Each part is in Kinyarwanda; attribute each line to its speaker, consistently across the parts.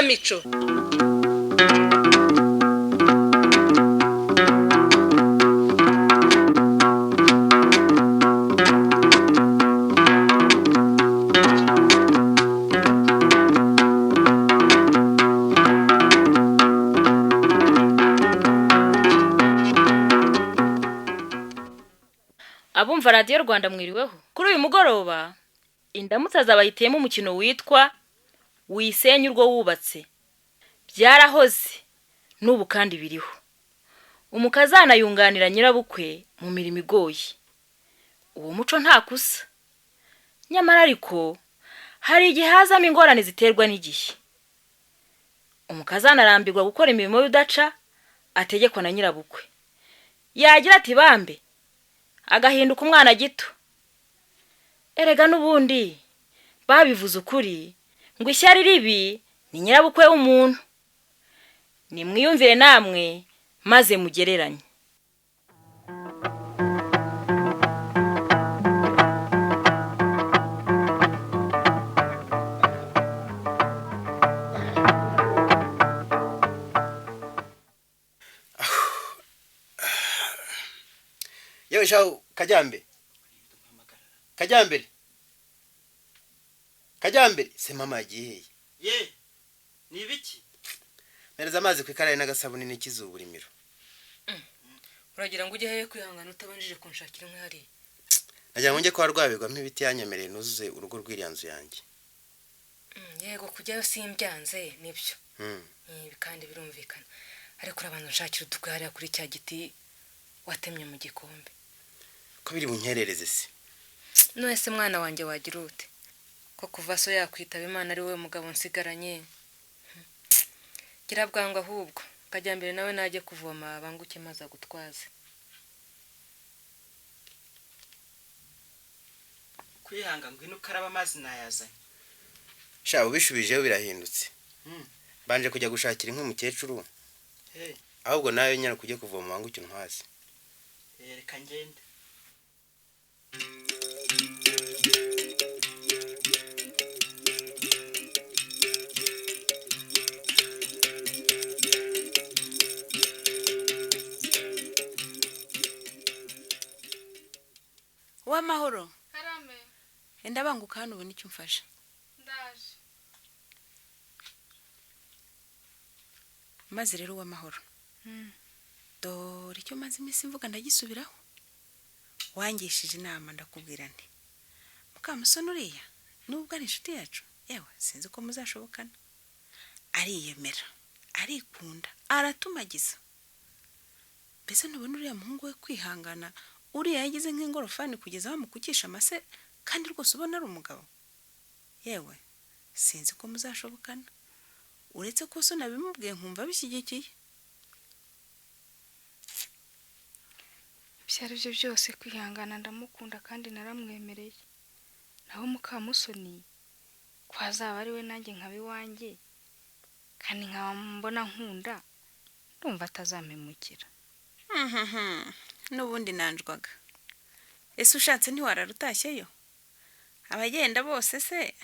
Speaker 1: ikinamico.
Speaker 2: Abumva Radio Rwanda mwiriweho. Kuri uyu mugoroba indamutsa zabayitiyemo umukino witwa Wisenye urwo wubatse. Byarahoze n'ubu kandi biriho. Umukazana yunganira nyirabukwe mu mirimo igoye. Uwo muco nta kusa. Nyamara ariko hari igihe hazamo ingorane ziterwa n'igihe. Umukazana arambirwa gukora imirimo y'udaca ategekwa na nyirabukwe. Yagira ati bambe agahinduka umwana gito. Erega n'ubundi babivuze ukuri ngo ishyari ribi ni nyirabukwe w'umuntu. Nimwiyumvire namwe maze mugereranye.
Speaker 3: Yewe shaho Kajyambere. Kajyambere se mama yagiye.
Speaker 4: Ye. Ni ibiki?
Speaker 3: Mereza amazi kwikaraye n'agasabuni n'ikizuburimiro.
Speaker 5: Uragira ngo ujye hehe kwihangana utabanjije kunshakira umwe hari.
Speaker 3: Najya nge kwa rwabirwa mpibiti yanyemereye nuzuze urugo rw'iriyanzu yanjye.
Speaker 5: Yego kujyayo simbyanze nibyo. Kandi birumvikana. Ariko urabanza nshakira utugare kuri cya giti watemye mu gikombe.
Speaker 3: Ko biri bunkerereze se.
Speaker 5: None se mwana wanjye wagira ute? Ko kuva so yakwitaba Imana ari we mugabo nsigaranye. Gira bwangu ahubwo Kajyambere nawe naje kuvoma banguke maza gutwaza.
Speaker 4: Kwihanga ngwino karaba amazi nayazanye.
Speaker 3: Sha ubishubijeho birahindutse. Banje kujya gushakira inkwi mukecuru. Ahubwo nayo nyara kujya kuvoma banguke ntwaze.
Speaker 4: Reka ngende.
Speaker 5: Wamahoro.
Speaker 6: Karame.
Speaker 5: Enda banguka hano ubone icyo umfasha.
Speaker 6: Ndaje.
Speaker 5: Maze rero wamahoro. Dore icyo maze imisi mvuga ndagisubiraho. Wangishije inama ndakubwira nti. Mukamusoni uriya nubwo ari inshuti yacu. Yewe sinzi ko muzashobokana. Ariyemera, arikunda, aratumagiza. Mbese ntubona uriya muhungu we kwihangana uriya yagize nk'ingorofani kugeza bamukukisha amase kandi rwose ubona ari umugabo. Yewe sinzi ko muzashobokana. Uretse ko so nabimubwiye nkumva bishyigikiye.
Speaker 6: Byari byo byose kwihangana ndamukunda kandi naramwemereye. Naho Mukamusoni kwazaba ari we nanjye nkabi wanjye kandi nkambona nkunda ndumva atazampemukira.
Speaker 5: N'ubundi nanjwaga. Ese ushatse ntiwararutashyeyo? Abagenda bose se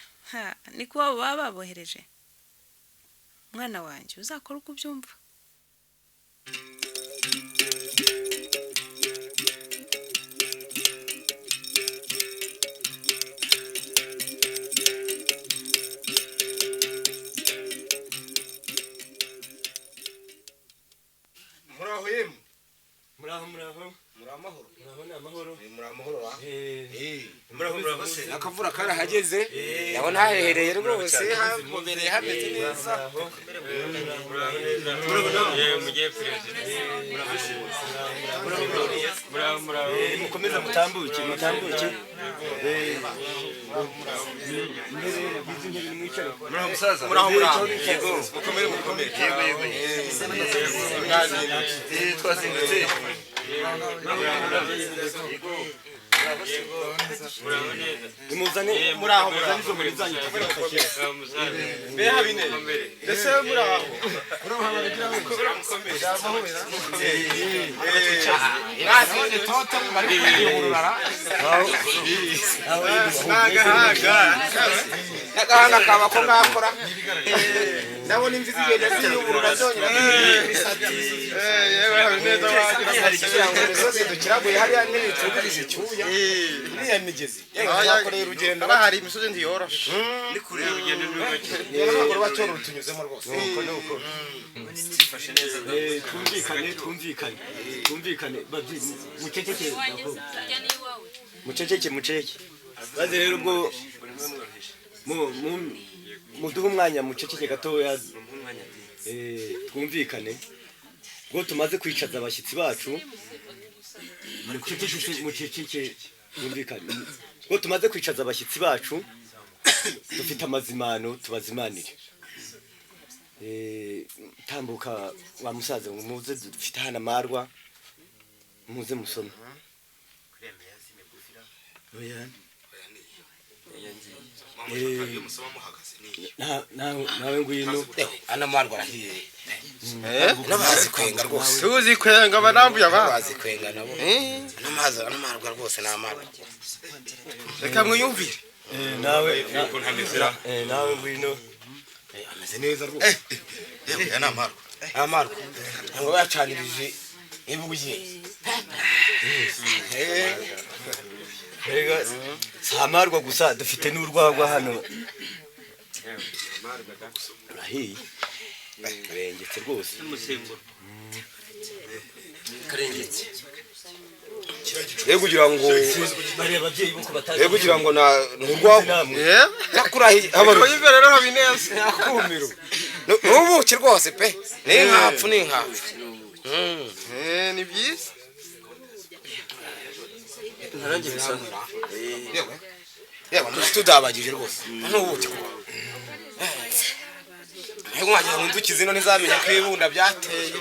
Speaker 5: niko baba babohereje. Mwana wanjye uzakora uko ubyumva.
Speaker 3: Akavura karahageze. Yabona hahehereye rwose hamubereye hameze neza.
Speaker 4: Mugiye perezida.
Speaker 3: Mukomeza mutambuke.
Speaker 4: Muraho musaza. Yego. Mukomere. Yego. Twazindutse.
Speaker 3: Imuzane muraho muzanizo muri zanyu tufashe. Beha bine. Ndetse muraho. Muraho baragira ngo mukomere. Yazi toto bari kuyurura. Nagahanga kaba ko ngakora. ndabona imvi zigenda ziyubura zonyine yewe habineza wagira ngo imisozi dukiraguye hariya ntibitugirije icyuya iriya migezi yewe twakoreye urugendo bahari imisozi ndiyoroshe
Speaker 4: ni kure urugendo n'ubake
Speaker 3: n'abagore batora utunyuzemo rwose nuko
Speaker 4: sifashe neza
Speaker 3: twumvikane muceceke maze rero ubwo muduhe umwanya muceceke gatoya twumvikane ngo tumaze kwicaza abashyitsi bacu muceceke twumvikane ngo tumaze kwicaza abashyitsi bacu dufite amazimano tubazimanire tambuka wa musaza ngo muze dufite hana marwa muze musome nawe ngwino
Speaker 1: ana marwa arahiye n'abazi kwenga rwose
Speaker 3: tuzi kwenga banambuye
Speaker 1: abazi kwenga nabo ana marwa rwose na marwa
Speaker 3: reka mwiyumvire nawe ngwino
Speaker 1: ameze neza rwose yewe ana marwa ngo bacanirije ibuye
Speaker 3: samarwa gusa dufite n'urwagwa hano rahi karengetse rwose
Speaker 1: karengetse kugira ngo na urwagwa nakurahi
Speaker 3: abaro imbere rero habineza akumiro
Speaker 1: n'ubuki rwose pe n'inkapfu
Speaker 3: ni byiza
Speaker 1: narangiye bisanzwe yewe tudabagije rwose n'ubuki Hego wagira ngo inzuki zino ntizamenye ko ibunda byateye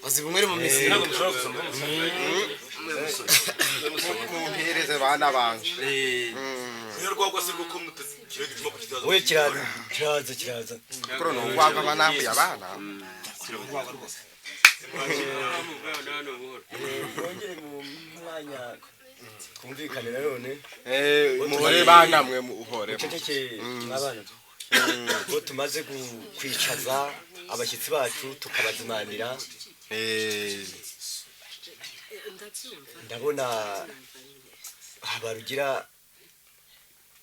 Speaker 1: bazibumwe mu mizi ntabwo mushobora gusoma
Speaker 3: mumpereze bana banje
Speaker 1: niyo rwagwa se rwo mutiro gituma kitaza
Speaker 3: we kiraza
Speaker 1: kuro no rwagwa banambuye abana
Speaker 3: Mwongere mu mwanya kumvikane nanone
Speaker 1: muhore banamwe muhore
Speaker 3: ceceke abana ngo tumaze kwicaza abashyitsi bacu tukabazimanira ndabona Habarugira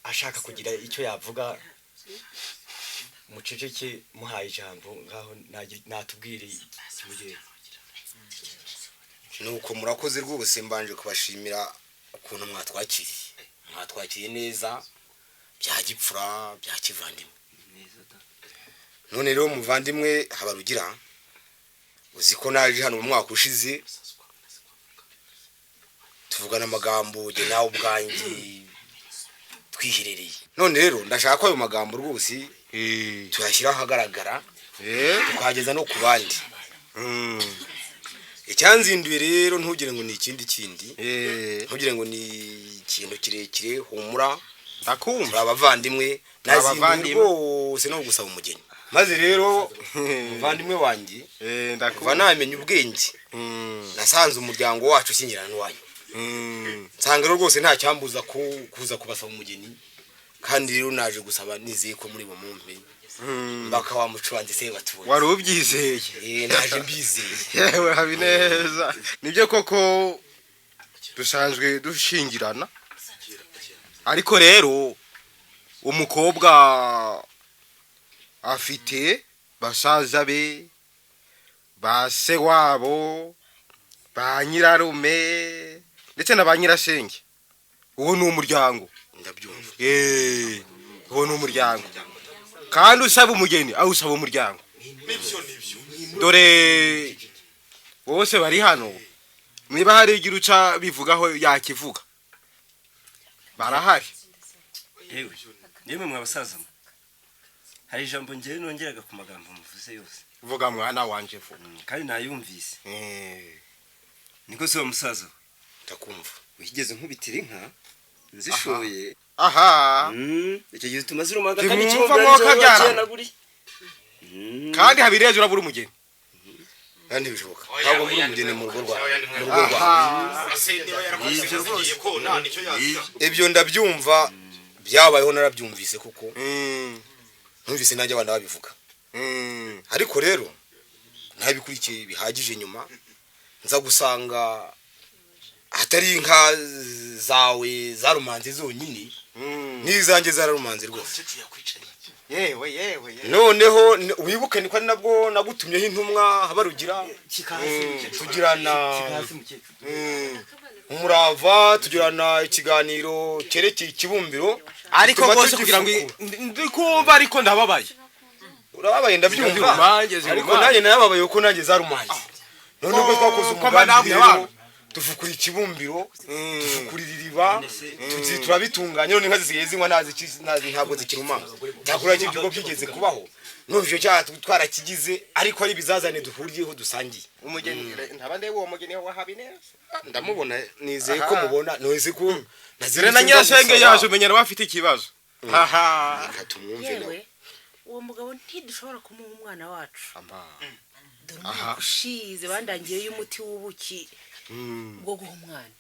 Speaker 3: ashaka kugira icyo yavuga muceceke muhaye ijambo ngaho natubwire kimugere
Speaker 1: nuko murakoze rwose mbanje kubashimira ukuntu mwatwakiriye neza bya gipfura bya kivandimwe none rero muvandimwe Habarugira uzi ko naje hano mu mwaka ushize tuvugana amagambo je nawe ubwanjye twihirereye none rero ndashaka ko ayo magambo rwose tuyashyira ahagaragara tukageza no ku bandi icyanzinduye rero ntugire ngo ni ikindi ntugire ngo ni ikintu kirekire humura ndakumva abavandimwe nazindimwe rwose no gusaba umugeni maze rero muvandimwe wanjye ndakuva namenye ubwenge nasanze umuryango wacu ushyingirana n'uwanyu nsanga rwose nta cyambuza kuza kubasaba umugeni kandi rero naje gusaba nizeye ko muri bo mumpe mbaka wa mucuranzi se batubona
Speaker 3: wari ubyizeye
Speaker 1: naje mbizeye
Speaker 3: yewe Habineza nibyo koko dusanzwe dushingirana ariko rero umukobwa afite basaza be base wabo ba nyirarume ndetse na ba nyirasenge uwo ni umuryango
Speaker 1: ndabyumva
Speaker 3: uwo ni umuryango kandi usaba umugeni aho usaba umuryango
Speaker 1: nibyo
Speaker 3: dore bose bari hano niba hari igira uca bivugaho yakivuga barahari
Speaker 4: yewe mwabasaza hari ijambo ngewe nongeraga ku magambo muvuze yose
Speaker 3: vuga mwana wanje vuga
Speaker 4: kandi nayumvise niko se wa musaza
Speaker 1: ndakumva
Speaker 4: wigeze nkubitira inka nzishoye
Speaker 3: aha
Speaker 4: icyo gihe tumaze urumaga
Speaker 3: kandi
Speaker 4: cy'umugani
Speaker 3: kandi Habineza urabura umugeni
Speaker 1: kandi bishoboka ntabwo muri umugeni mu rugo rwawe ibyo ndabyumva byabayeho narabyumvise kuko numvise nanjye abana babivuga ariko rero ntabikurikiye bihagije nyuma nza gusanga atari inka zawe zarumanze zonyine n'izanjye zararumanze rwose
Speaker 3: yewe
Speaker 1: noneho wibuke niko ari nabwo nagutumyeho intumwa habarugira tugirana umurava tugirana ikiganiro cyerekeye ikibumbiro
Speaker 3: ariko bose kugira ngo ndikumva ariko ndababaye
Speaker 1: urababaye ndabyumva ariko nanjye narababaye uko nanjye zarumanze none ubwo twakoze umugambi rero tuvukura ikibumbiro tuvukurira iriba turabitunganya none inka zisigaye zinywa ntabwo zikirumanga ntakora ikigo byigeze kubaho n'ubyo cyaha twarakigize ariko ari bizazane duhuriyeho dusangiye
Speaker 3: umugeni ntabande uwo mugeni wa Habineza
Speaker 1: ndamubona nizeye ko mubona noze ko
Speaker 3: nazire na nyasenge yaje umenyera bafite ikibazo haha
Speaker 5: yewe uwo mugabo ntidushobora kumuha umwana wacu ushize bandangiye y'umuti w'ubuki bwo guha umwana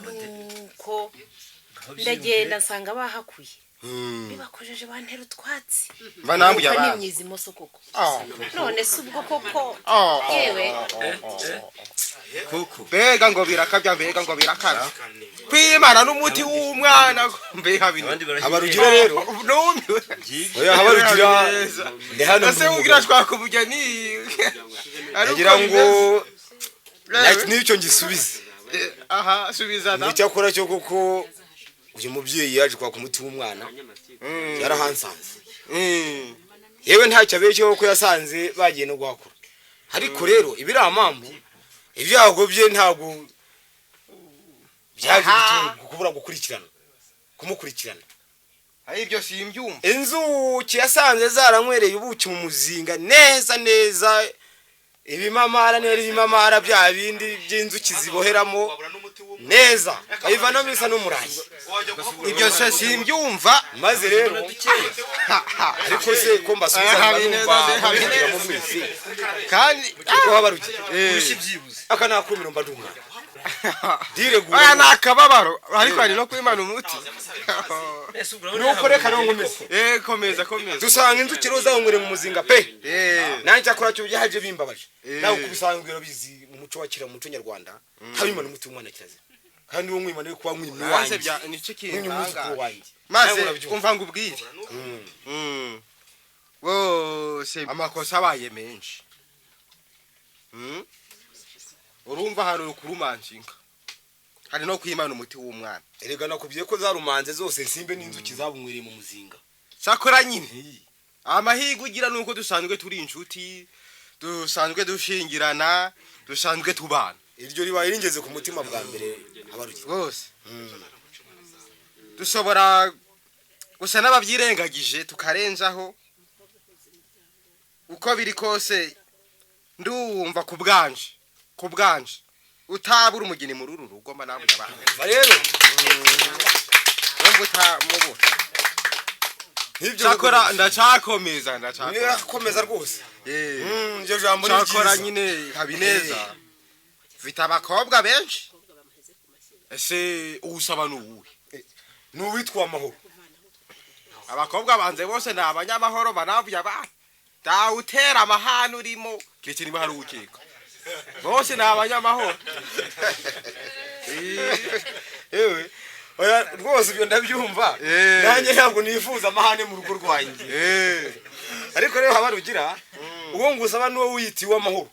Speaker 5: nuko ndagenda nsanga bahakuye bibakojeje bantera utwatsi
Speaker 3: banambuye
Speaker 5: abana n'imyizi imoso koko none se ubwo koko yewe
Speaker 3: kuko bega ngo birakabya mbega ngo birakabya kwimana n'umuti w'umwana mbega bino
Speaker 1: habarugira rero oya habarugira ndi hano
Speaker 3: ese ugira twaka ubugeni
Speaker 1: agira ngo nicyo ngisubize
Speaker 3: aha subizana
Speaker 1: nicyo akora cyo kuko uyu mubyeyi yaje kwaka umuti w'umwana yarahansanze yewe ntacyo abeshyeho ko yasanze bagiye no guhakura ariko rero ibiramambu ibyago bye ntabwo byaje kubura kumukurikirana
Speaker 3: ibyo simbyumva
Speaker 1: inzuki yasanze zaranywereye ubuki mu muzinga neza ibimamara bya bindi by'inzuki ziboheramo neza kayivanamo bisa n'umurayi
Speaker 3: ibyo se simbyumva
Speaker 1: maze rero ariko se ko mbasubiza numva mwese
Speaker 3: kandi
Speaker 1: ko habarukiye aka nakumira mba ndumwana diregura
Speaker 3: aya nakababaro ariko ari no kwimana umuti
Speaker 1: nuko reka no ngomeze
Speaker 3: komeza
Speaker 1: dusanga inzuki rozahungure mu muzinga pe nanjye akora cyo byaje bimbabaje nawe kubisanzwe bizi mu muco wa kira mu muco nyarwanda habimana umuti w'umwana kiraze kandi uwo mwimana yo kuba mwimwe wanjye
Speaker 3: nico kintanga
Speaker 1: wanjye
Speaker 3: maze umva ngo ubwire wose amakosa abaye menshi urumva hari ukurumanshinga hari no kwimana umuti w'umwana
Speaker 1: erega nakubwiye ko zarumanze zose nsimbe n'inzuki zabumwiriye mu muzinga
Speaker 3: sakora nyine amahigo ugira nuko dusanzwe turi inshuti dusanzwe dushingirana dusanzwe tubana
Speaker 1: iryo ribaye ringeze ku mutima bwa mbere abarukiye
Speaker 3: rwose dushobora gusa n'ababyirengagije tukarenzaho uko biri kose ndumva ku bwanje utabura umugeni muri uru rugo mba namwe abantu
Speaker 1: rero
Speaker 3: wumva utamubura cyakora ndacakomeza
Speaker 1: rwose iryo jambo ni
Speaker 3: cyakora nyine Habineza mfite abakobwa benshi ese uwusaba n'uwuhe
Speaker 1: n'uwitwa amahoro
Speaker 3: abakobwa banze bose ni abanyamahoro banavuye abana dawutera amahane urimo ndetse niba hari uwukeka bose ni abanyamahoro
Speaker 1: yewe oya rwose ibyo ndabyumva nanjye ntabwo nifuza amahane mu rugo rwanjye ariko rero habarugira uwo ngusaba n'uwo wiyitiwe amahoro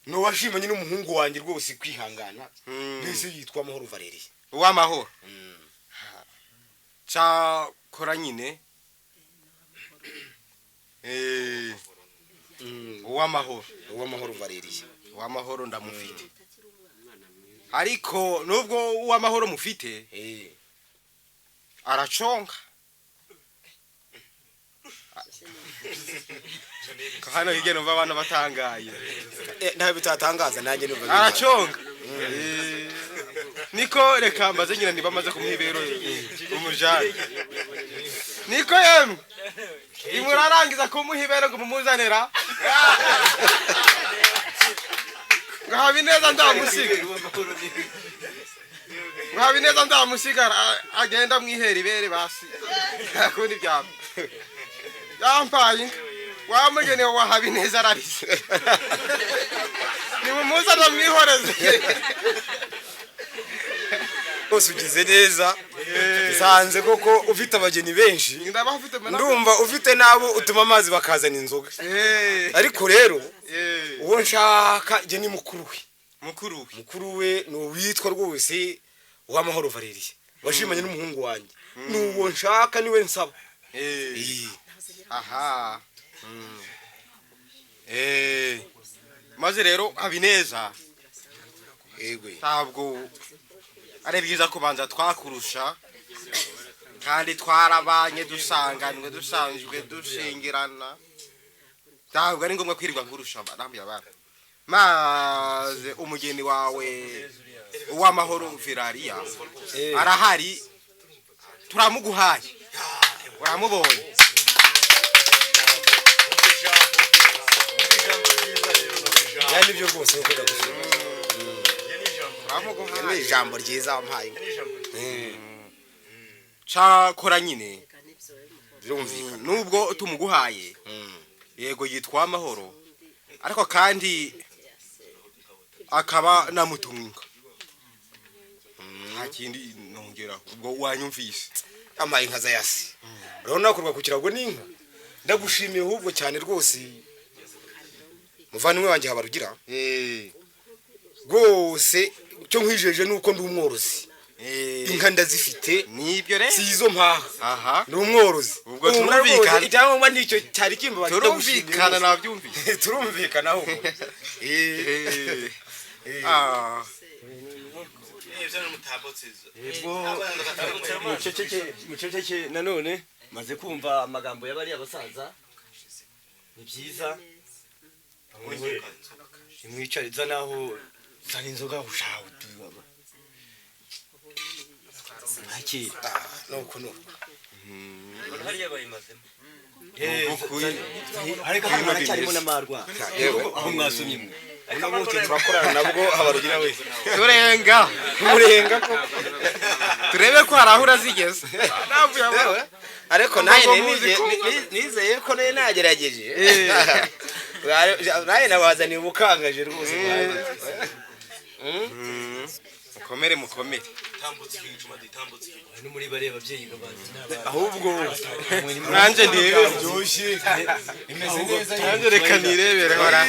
Speaker 1: n'uwo washimanye n'umuhungu wanjye rwose kwihangana mbese yitwa amahoro Valeriye
Speaker 3: uw'amahoro cyakora nyine
Speaker 1: uw'amahoro Valeriye
Speaker 3: uw'amahoro ndamufite ariko nubwo uw'amahoro mufite araconga hano hirya numva abana batangaye
Speaker 1: ntawe bitatangaza nanjye numva
Speaker 3: araconga niko reka mbaze nyina niba amaze kumwibero umujane niko yemwe imurarangiza kumuhibera ngo mumuzanira ngo Habineza ndamusiga agenda mwihera ibere basi akundi byabo yampaye wa mugeni wa Habineza ararise ni mumuza ndamwihoreze
Speaker 1: bose ugize neza sanze koko ufite abageni benshi ndumva ufite nabo utuma amazi bakazana inzoga ariko rero uwo nshaka je ni mukuru we no witwa rwose uw'amahoro Valerie washimanye n'umuhungu wanjye nuwo nshaka niwe nsaba
Speaker 3: aha maze rero Habineza
Speaker 1: yego
Speaker 3: ntabwo ari byiza kubanza twakurusha kandi twarabanye dusanganwe dusanzwe dushingirana ntabwo ari ngombwa kwirirwa nkurusha namwe abana maze umugeni wawe uw'amahoro Valerie arahari turamuguhaye uramubonye
Speaker 1: yani byo rwose uko ndagushima ni ijambo ryiza wampaye
Speaker 3: cakora nyine
Speaker 1: birumvikana
Speaker 3: nubwo tumuguhaye yego yitwa amahoro ariko kandi akaba namutumwinka nta kindi nongera ubwo wanyumvise
Speaker 1: amaye inka za yasi urabona kurwa ku kirago n'inka ndagushimiye ahubwo cyane rwose muvandimwe wanjye Habarugira rwose cyo nkwijeje nuko ndi umworozi inka ndazifite
Speaker 3: nibyo rero
Speaker 1: sizo mpaha
Speaker 3: aha
Speaker 1: ndi umworozi
Speaker 3: ubwo turumvikana
Speaker 1: cyangwa nicyo cyari kimba
Speaker 3: turumvikana nabyumvise
Speaker 1: turumvikana aho
Speaker 4: muceceke nanone maze kumva amagambo y'abari abasaza ni byiza imwicariza naho zana inzoga ushaho tubaba akira
Speaker 1: nuko
Speaker 4: hariya bayimazemo
Speaker 1: ariko
Speaker 4: haracyarimo n'amarwa
Speaker 1: yewe
Speaker 4: aho mwasomye mwe
Speaker 1: turakorana nabwo Habarugira we
Speaker 3: turenga ko turebe ko harahura zigeze
Speaker 1: ariko nizeye ko naye nagerageje naye nabazaniye ubukangaje rwose
Speaker 3: mukomere
Speaker 4: no muri bare abavyeyi babanzi
Speaker 1: ahubwo
Speaker 3: nanje ndebe
Speaker 1: byoshye imeze neza
Speaker 3: nanje reka nirebere hora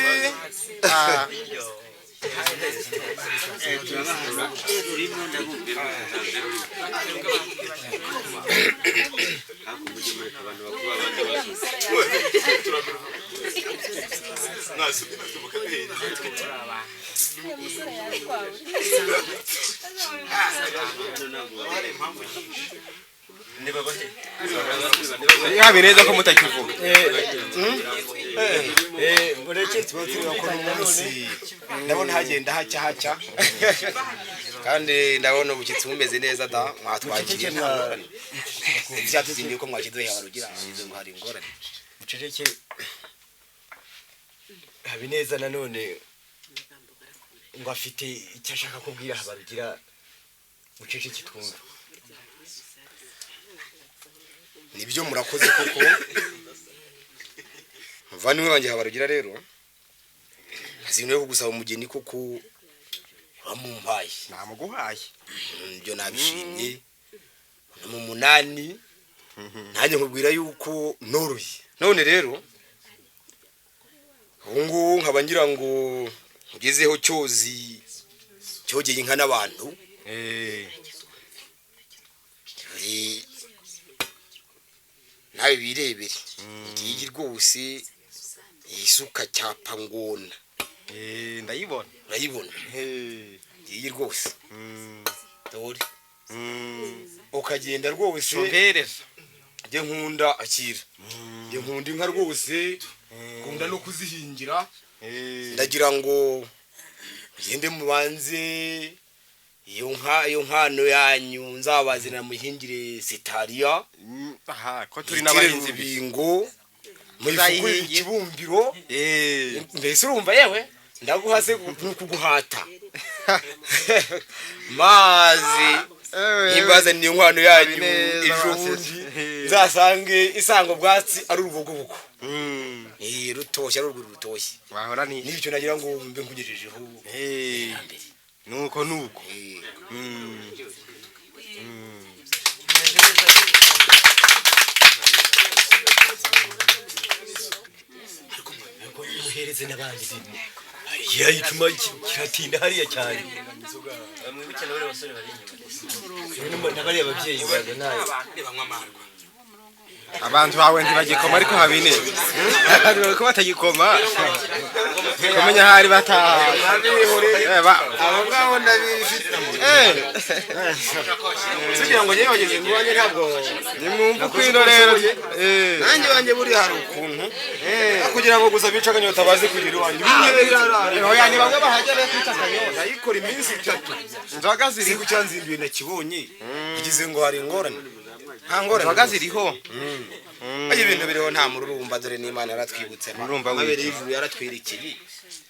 Speaker 3: Habineza ko mutakivuga
Speaker 1: mureke tubotira ko umunsi ndabona hagenda hacya kandi ndabona ubukitsi bumeze neza da mwatwakiye byatuzindi ko mwakiduye Habarugira ngo hari ingorane
Speaker 4: muceceke Habineza nanone ngo afite icyo ashaka kubwira Habarugira muceceke twumva
Speaker 1: nibyo murakoze koko muvandimwe wanjye Habarugira rero azimwe kugusaba umugeni koko wamumpaye
Speaker 3: namuguhaye
Speaker 1: ibyo nabishimye mu munani nanjye nkubwira yuko noroye none rero ngo nkaba ngira ngo ugezeho cyozi cyogeye inka n'abantu nawe birebere ngiyi rwose isuka cyapa ngona
Speaker 3: ndayibona
Speaker 1: urayibona ngiyi rwose dore ukagenda rwose
Speaker 3: mbereza
Speaker 1: njye nkunda akira njye nkunda inka rwose nkunda no kuzihingira ndagira ngo ngende mubanze iyo nkano yanyu nzabazina muhingire sitariya
Speaker 3: aha ko turi n'abahinzi
Speaker 1: bingo muyifukure ikibumbiro mbese urumva yewe ndaguhase kuguhata mazi nibazaniye inkwano yanyu ejo bundi nzasange isango bwatsi ari urugogobuko rutoshye ari urwuri rutoshye
Speaker 3: wahora ni
Speaker 1: n'icyo nagira ngo mbe nkugejejeho
Speaker 3: nuko
Speaker 4: muhereze n'abandi yayituma kiratinda hariya cyane mwibuke n'abari basore bari inyuma n'abari ababyeyi baza nayo
Speaker 3: abantu bawe ntibagikoma ariko habine ko batagikoma kumenya hari bataha
Speaker 1: abo ngabo ndabifite kugira ngo njyewe bageze mu banye ntabwo
Speaker 3: nimwumva kwino rero
Speaker 1: nanjye banjye buri hari ukuntu kugira ngo gusa bica akanyota bazi kugira iwanjye
Speaker 3: oya ni bamwe bahagera kwica akanyota
Speaker 1: ayikora iminsi 3
Speaker 3: inzoga ziri
Speaker 1: ku cyanzinduye nakibonye igize ngo hari ingorane nta ngorane
Speaker 3: inzoga ziriho
Speaker 1: ayo ibintu biriho nta mururumba dore n'Imana yaratwibutse
Speaker 3: murumba
Speaker 1: w'abere y'ijuru yaratwerekeye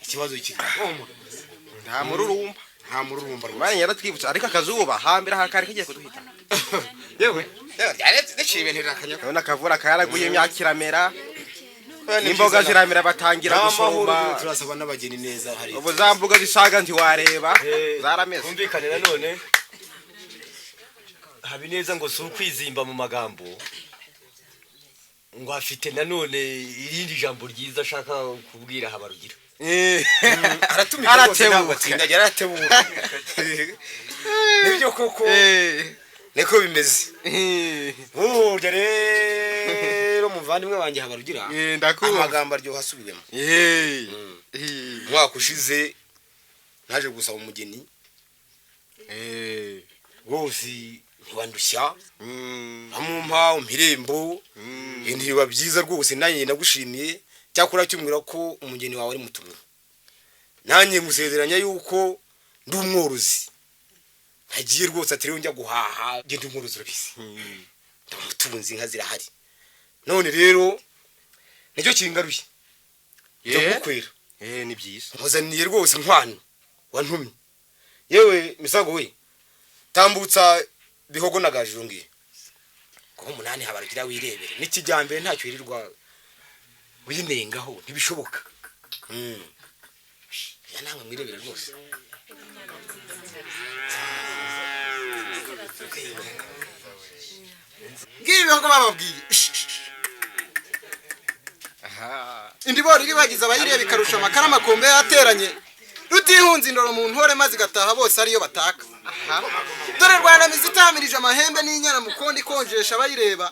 Speaker 1: ikibazo kigahoma
Speaker 3: nta mururumba
Speaker 1: bari
Speaker 3: yaratwibutse ariko akazuba hambira hakari kagiye kuduhita
Speaker 1: yewe yaretse ibintu birakanya
Speaker 3: none akavura karaguye imyaka iramera n'imboga ziramera batangira gusoroma
Speaker 1: turasaba n'abageni neza hari
Speaker 3: ubu za mbuga zisaga ntiwareba zarameze
Speaker 4: kumvikane nanone Habineza ngo si ukwizimba mu magambo ngo afite nanone irindi jambo ryiza ashaka kubwira Habarugira
Speaker 1: aratumika rwose ntabwo atsinda yaratebuka nibyo koko niko bimeze burya rero muvandimwe wanjye Habarugira amagambo aryoha asubiwemo mwaka ushize naje gusaba umugeni rwose ntiwandushya amumpa umpirembo ntibiba byiza rwose nanjye nagushimiye cyakora cyumwira ko umugeni wawe ari mutumwe nanjye musezeranya yuko ndi umworozi ntagiye rwose atiriwe njya guhaha genda umworozi urabizi ndamutunzi inka zirahari none rero nicyo kingaruye cyo gukwera
Speaker 3: ni byiza
Speaker 1: mpuzaniye rwose nkwano wantumye yewe misago we tambutsa bihogo nagajuru ngiye ko umunani Habarugira wirebere n'ikijyambere ntacyo yirirwa uyinengaho ntibishoboka ya namwe mwirebere rwose ngibiho ko bababwiye indibori iri bagize abayireba ikarusha amakara makombe yateranye rutihunze indoro mu ntore maze igataha bose ariyo bataka dore Rwanda mizitamirije amahembe n'inyana mukondi konjesha abayireba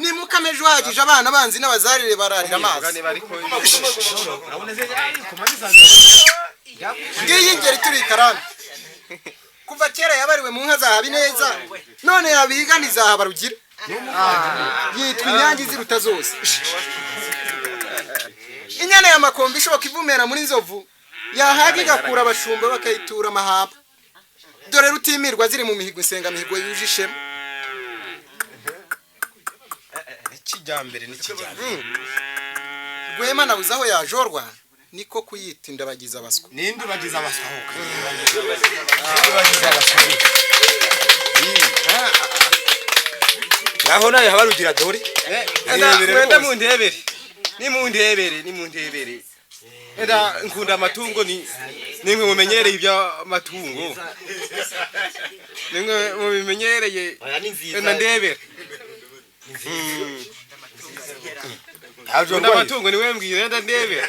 Speaker 1: ni mukameje uhagije abana banzi n'abazarire bararira amazi ngiyi ingeri turi karame kuva kera yabariwe mu nka za Habineza none yabiganiza Habarugira yitwa inyange ziruta zose inyana ya makombe ishoboka ivumera muri nzovu yahaga igakura abashumba bakayitura amahaba dore rutimirwa ziri mu mihigo insenga mihigo yuje ishema ikijyambere n'ikijyambere Rwema nabuze aho yajorwa niko kuyita indabagiza abaswa ninde bagiza abaswa naho nayo Habarugira dore
Speaker 3: wenda mundebere eda nkunda amatungo nimwe mumenyereye iby'amatungo nimwe mubimenyereye enda ndebere amatungo niwe mbwira enda ndebere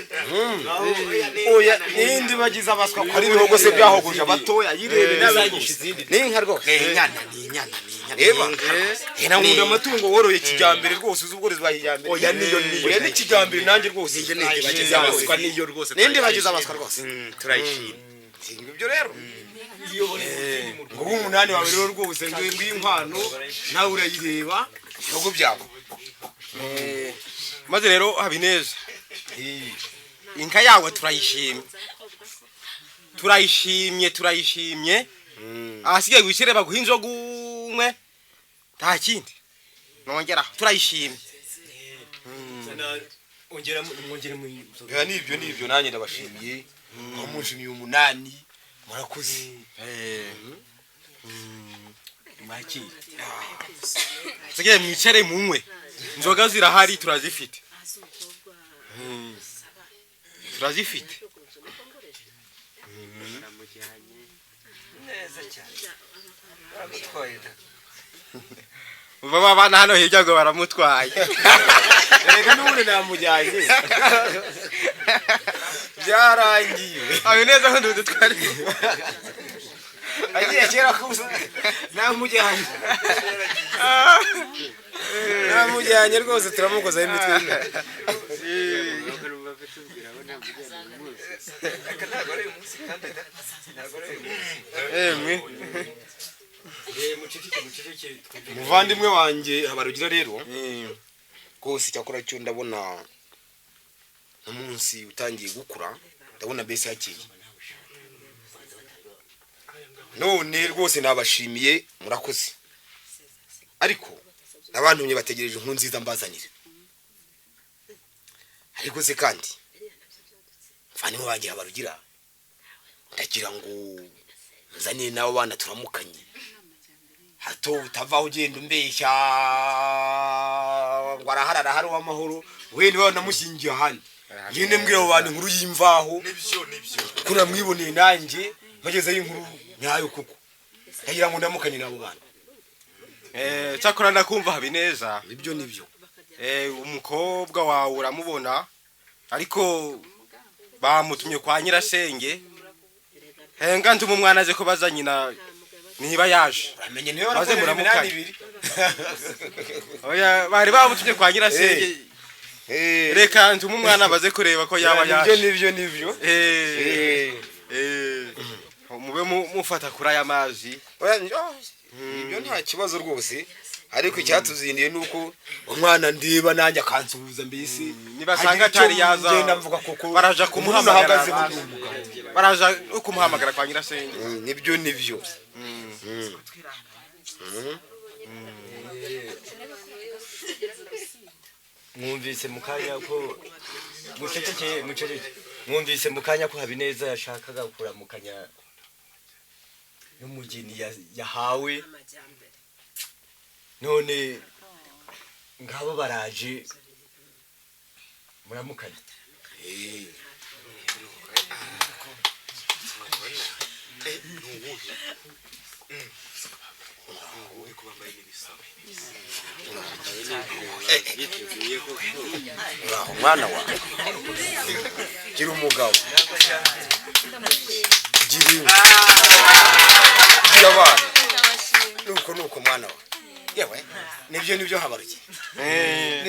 Speaker 1: oya nindi bagize abaswa ari bihogo se byahoguje abatoya yirebe n'abagisha izindi n'inka rwose inyana reba nkunda amatungo woroye kijyambere rwose uzubworizi bahijyambere oya niyo n'ikijyambere nanjye rwose nindi bagize abaswa niyo rwose nindi bagize abaswa rwose turayishima ibyo rero ngo umunani wawe rero rwose ngw'inkwano nawe urayireba ibihugu byabo
Speaker 3: maze rero Habineza inka yawe turayishimye ahasigaye wishyire baguha inzoga umwe nta kindi nongeraho turayishimye
Speaker 1: ya nibyo nanjye ndabashimiye wamushimiye umunani murakoze
Speaker 4: maki
Speaker 3: sigaye mwicare munywe inzoga zirahari turazifite turazifite
Speaker 4: neza cyane baramutwaye
Speaker 3: baba bana hano hirya ngo baramutwaye
Speaker 1: reka n'ubundi namujyanye byarangiye
Speaker 3: ayo neza ko ndudutware
Speaker 1: agiye kera kuza namujyanye namujyanye rwose turamukozaho imitwe muvandimwe wanjye Habarugira rero rwose cyakora cyo ndabona umunsi utangiye gukura ndabona bese hakeye none rwose nabashimiye murakoze ariko abantumye bategereje inkuru nziza mbazanire ariko se kandi muvandimwe wanjye Habarugira ndagira ngo nzanire nabo bana turamukanye hato utavaho ugenda umbeshya ngo araharara hari w'amahoro we niwe namushingiye ahandi ngende mbwira abo bantu inkuru y'imvaho ko namwiboneye nanjye bagezeho inkuru nyayo kuko ndagira ngo ndamukanye nabo bana
Speaker 3: cyakora ndakumva Habineza
Speaker 1: nibyo
Speaker 3: umukobwa wawe uramubona ariko bamutumye kwa nyirasenge henga ntuma umwana aje ko baza nyina niba yaje
Speaker 1: uramenye niwe warakoze iminani ibiri
Speaker 3: oya bari bamutumye kwa nyirasenge reka ntuma umwana baze kureba ko yaba yaje
Speaker 1: nibyo
Speaker 3: mube mufata kuri aya mazi
Speaker 1: ibyo nta kibazo rwose ariko icyatuzindiye nuko umwana ndiba nanjye akansuhuza mbese
Speaker 3: nibasanga atari yaza baraja kumuhamagara baraja kumuhamagara kwa nyirasenge
Speaker 1: nibyo
Speaker 4: mwumvise mukanya ko muceceke mwumvise mukanya ko Habineza yashakaga kuramukanya n'umugeni yahawe none ngabo baraje muramukanya
Speaker 1: mwana wa gira umugabo gira abana nuko mwana wa yewe nibyo Habarugira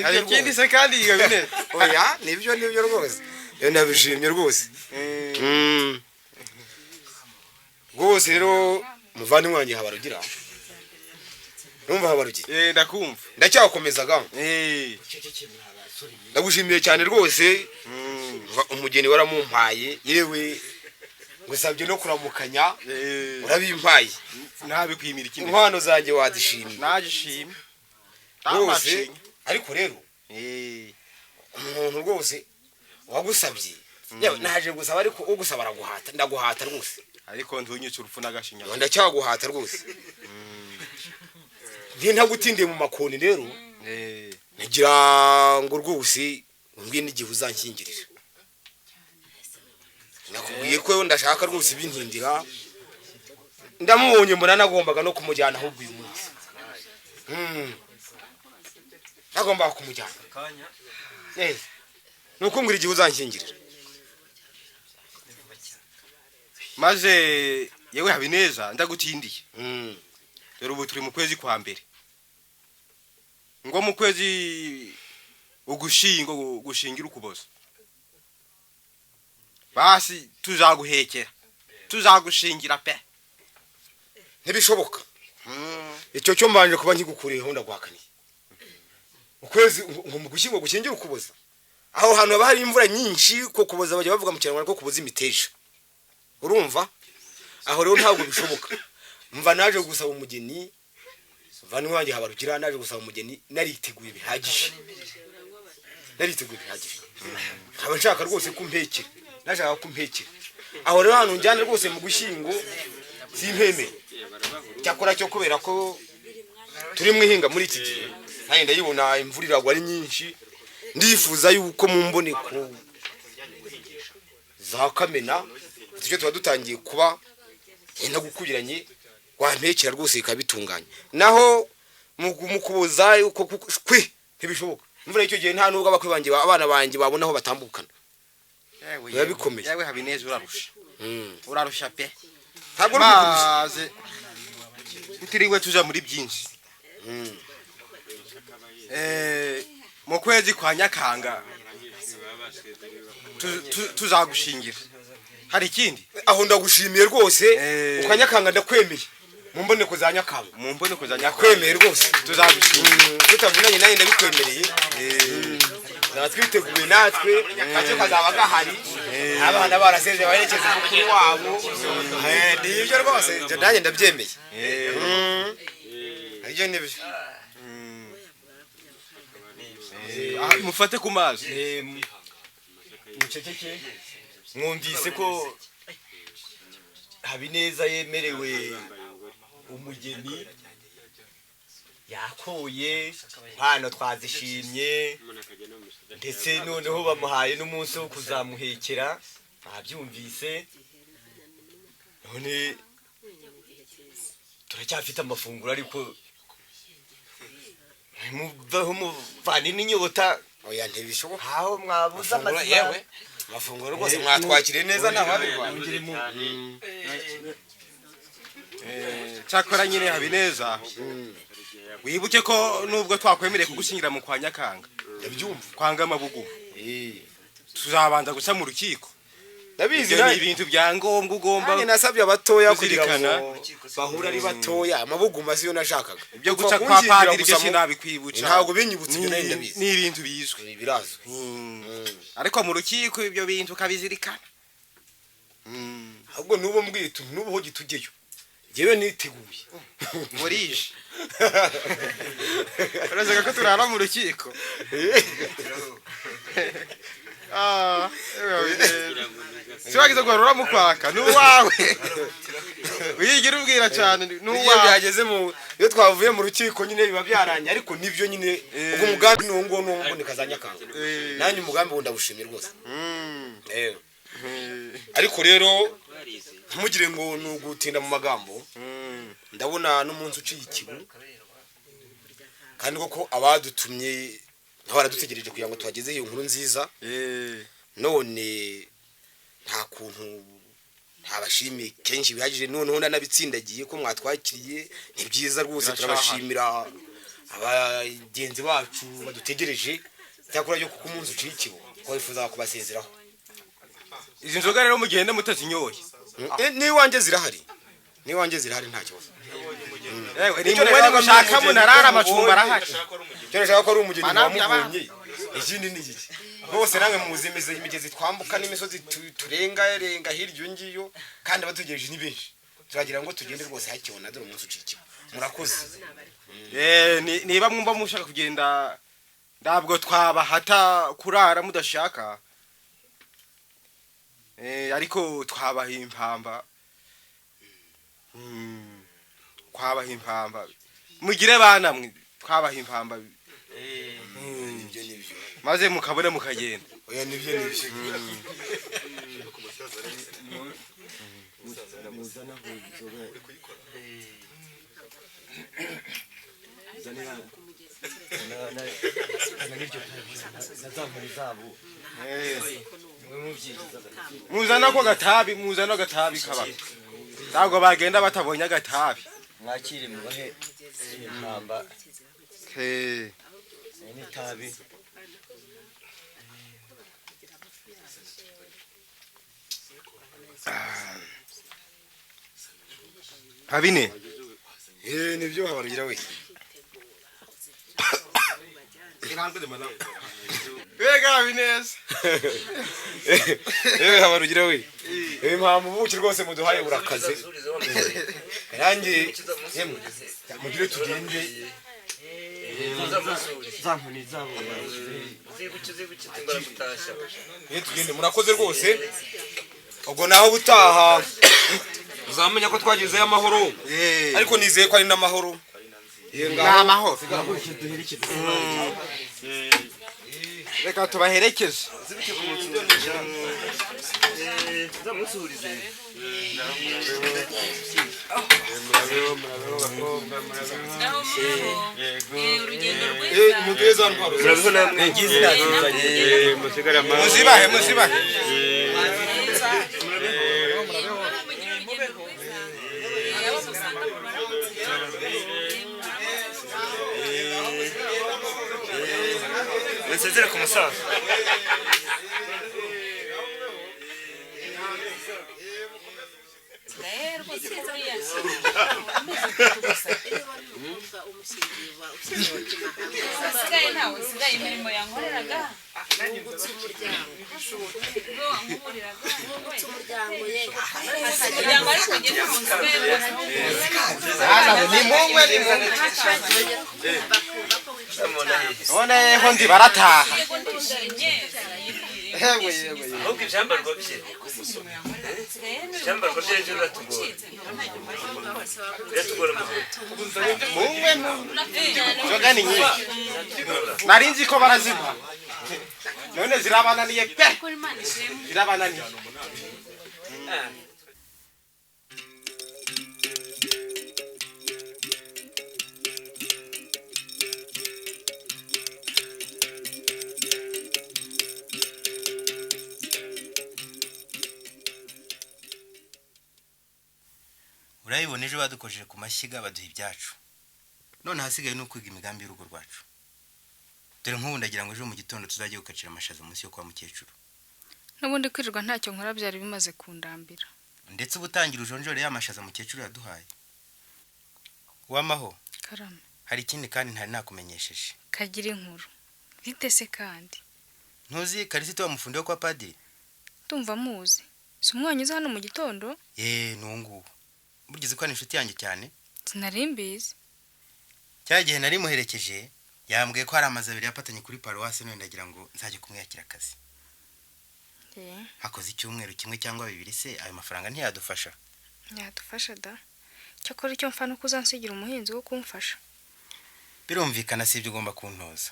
Speaker 3: hari ikindi se kandi Habineza
Speaker 1: oya nibyo rwose yo nabishimye rwose rwose rero muvandimwe wanjye Habarugira numva Habarugira
Speaker 3: ndakumva
Speaker 1: ndacyakomezaga ndagushimiye cyane rwose umugeni waramumpaye yewe ngusabye no kuramukanya urabimpaye
Speaker 3: nabikwimira ikindi
Speaker 1: inkwano zanjye wazishimye
Speaker 3: najishimye
Speaker 1: rwose ariko rero umuntu rwose wagusabye yewe naje gusaba ariko ugusaba araguhata ndaguhata rwose
Speaker 3: ariko ntunyice urupfu n'agashinya
Speaker 1: ndacyaguhata rwose ntagutindiye mu makoni rero nagira ngo rwose umbwiye n'igihe uzanshyingirira nakubwiye ko ndashaka rwose ibintindira ndamubonye mbona nagombaga no kumujyana ahubwo uyu munsi nagombaga kumujyana nuko mbwira igihe uzanshyingirira
Speaker 3: maze yewe Habineza ndagutindiye dore ubu turi mu kwezi kwa mbere ngo mu kwezi gushingira ukuboza basi tuzaguhekera tuzagushingira pe
Speaker 1: ntibishoboka icyo cyo mbanje kuba nkigukuriyeho ndaguhakaniye ukwezi ngo mu gushyingo gushingira ukuboza aho hantu haba hari imvura nyinshi ko kuboza bajya bavuga mu kinyarwanda ko kuboza imiteja urumva aho rero ntabwo bishoboka mva naje gusaba umugeni vanwe wanjye Habarugira naje gusaba umugeni nariteguye bihagije aba nshaka rwose kumpekera nashaka kumpekera aho rero hano njyane rwose mu gushyingo simpeme cyakora cyo kubera ko turi mwihinga muri iki gihe nanjye ndayibona imvura iragwa ari nyinshi ndifuza yuko mu mboneko za Kamena tujye tuba dutangiye kuba yenda gukubiranye wampekera rwose ikabitunganya naho mu kubuza yuko kwe ntibishoboka imvura icyo gihe nta nubwo abakwe banjye abana banjye babona aho batambukana yewe bikomeye
Speaker 3: yewe Habineza urarusha pe
Speaker 1: ntabwo
Speaker 3: maze utiriwe tuja muri byinshi mu kwezi kwa Nyakanga tuzagushingira hari ikindi
Speaker 1: aho ndagushimiye rwose ukanyakanga ndakwemeye mu mboneko za Nyakanga
Speaker 3: kwemeye
Speaker 1: rwose
Speaker 3: tuzagushingira
Speaker 1: tutavunanye naye ndabikwemereye twiteguye natwe kacyo kazaba gahari abana baraseze baherekeze mukuru wabo nibyo rwose nanjye ndabyemeye aribyo nibyo
Speaker 3: mufate ku mazi
Speaker 4: muceceke mwumvise ko Habineza yemerewe umugeni yakoye hano twazishimye ndetse noneho bamuhaye n'umunsi wo kuzamuhekera abyumvise none turacyafite amafunguro ariko muvaho muvana n'inyota
Speaker 1: oya ntibishoboka
Speaker 4: aho mwabuza
Speaker 1: yewe amafunguro rwose mwatwakiriye neza ntababirwanya
Speaker 3: cyakora nyine Habineza wibuke ko nubwo twakwemereye kugushingira mu kwa Nyakanga
Speaker 1: ndabyumva
Speaker 3: kwanga amabugu tuzabanza guca mu rukiko
Speaker 1: ndabizi
Speaker 3: ni ibintu bya ngombwa ugomba
Speaker 1: nasabye abatoya kugira
Speaker 3: kuzirikana.
Speaker 1: ngo bahura ari batoya amabugu mazi yo nashakaga
Speaker 3: ibyo guca kwa padiri byo sinabikwibuca
Speaker 1: ntabwo binyibutse ibyo nari ndabizi
Speaker 3: ni ibintu bizwi
Speaker 1: birazwi
Speaker 3: ariko mu rukiko ibyo bintu kabizirikana
Speaker 1: ahubwo nubo mbwitu nubo ho gitugeyo jewe niteguye
Speaker 3: burije urazaga ko turara mu rukiko siwagize guharura mu kwaka n'uwawe wigira ubwira cyane
Speaker 1: n'uwawe byageze mu iyo twavuye mu rukiko nyine biba byaranye ariko nibyo nyine ubwo umugambi n'uwo mboneka za Nyakanga nanjye umugambi wo ndabushimye rwose ariko rero ntimugire ngo ni ugutinda mu magambo ndabona n'umunsi uciye ikibu kandi koko abadutumye baradutegereje kugira ngo tuhageze iyo nkuru nziza none nta kuntu ntabashimiye kenshi bihagije noneho nanabitsindagiye ko mwatwakiriye ni byiza rwose turabashimira abagenzi bacu badutegereje cyakora yo kuko umunsi uciye ikibu ko wifuza kubasezeraho
Speaker 3: izi nzoga rero mugende mutazinyoye
Speaker 1: niwanjye zirahari nta kibazo
Speaker 3: ni mwe gushaka munarara amacumba arahari
Speaker 1: cyo nashaka ko ari umugeni wamubonye ikindi ni iki bose namwe muzimize imigezi twambuka n'imisozi turenga hirya ngiyo kandi abatugereje ni benshi turagira ngo tugende rwose hakibona dore umunsi ucikiwe murakoze
Speaker 3: niba mwumva mushaka kugenda ntabwo twabahata kurara mudashaka ariko twabaha impamba mugire bana mwe twabaha impamba maze mukabona mukagenda
Speaker 1: oya nibyo
Speaker 3: muzana ko gatabi kaba ntabwo bagenda batabonye agatabi
Speaker 4: mwakire mubahe impamba n'itabi
Speaker 3: Habine
Speaker 1: nibyo habarugira we
Speaker 3: Wega Habineza
Speaker 1: habarugira we impamvu buki rwose muduhaye burakaze nanjye yemwe mugire tugende
Speaker 4: zankuni zabo
Speaker 1: tugende murakoze rwose ubwo naho butaha
Speaker 3: muzamenya ko twagezeyo amahoro
Speaker 1: ariko nizeye ko ari n'amahoro
Speaker 3: n'amahoro reka tubaherekeze
Speaker 1: muzibahe
Speaker 4: nsezere ku musaza
Speaker 3: noneho ndi barataha
Speaker 4: ahubwo ibyambarwa bye ibyambarwa bye ejo biratugora
Speaker 3: inzoga ni nyinshi nari nzi ko barazinywa none zirabananiye pe zirabananiye
Speaker 1: urayibona ejo badukojeje ku mashyiga baduha ibyacu none hasigaye no kwiga imigambi y'urugo rwacu dore nk'ubu ndagira ngo ejo mu gitondo tuzajye gukacira amashaza munsi yo kwa mukecuru
Speaker 6: n'ubundi kwirirwa ntacyo nkora byari bimaze kundambira
Speaker 1: ndetse ubutangira ujonjore y'amashaza mukecuru yaduhaye wamaho
Speaker 6: karame
Speaker 1: hari ikindi kandi ntari nakumenyesheje
Speaker 6: kagira inkuru bite se kandi
Speaker 1: ntuzi Karisito wa mufundi wo kwa padiri
Speaker 6: tumva muzi si umwanya uza hano mu gitondo
Speaker 1: nungu burgize ko ari inshuti yanjye cyane
Speaker 6: sinari mbizi
Speaker 1: cya gihe nari muherekeje yambwiye ko hari amazi abiri yapatanye kuri paruwasi none ndagira ngo nzajye kumwiyakira akazi hakoze icyumweru kimwe cyangwa bibiri se ayo mafaranga ntiyadufasha
Speaker 6: yadufasha da cyakora icyo mfa nuko uzansigira umuhinzi wo kumfasha
Speaker 1: birumvikana si ibyo ugomba kuntoza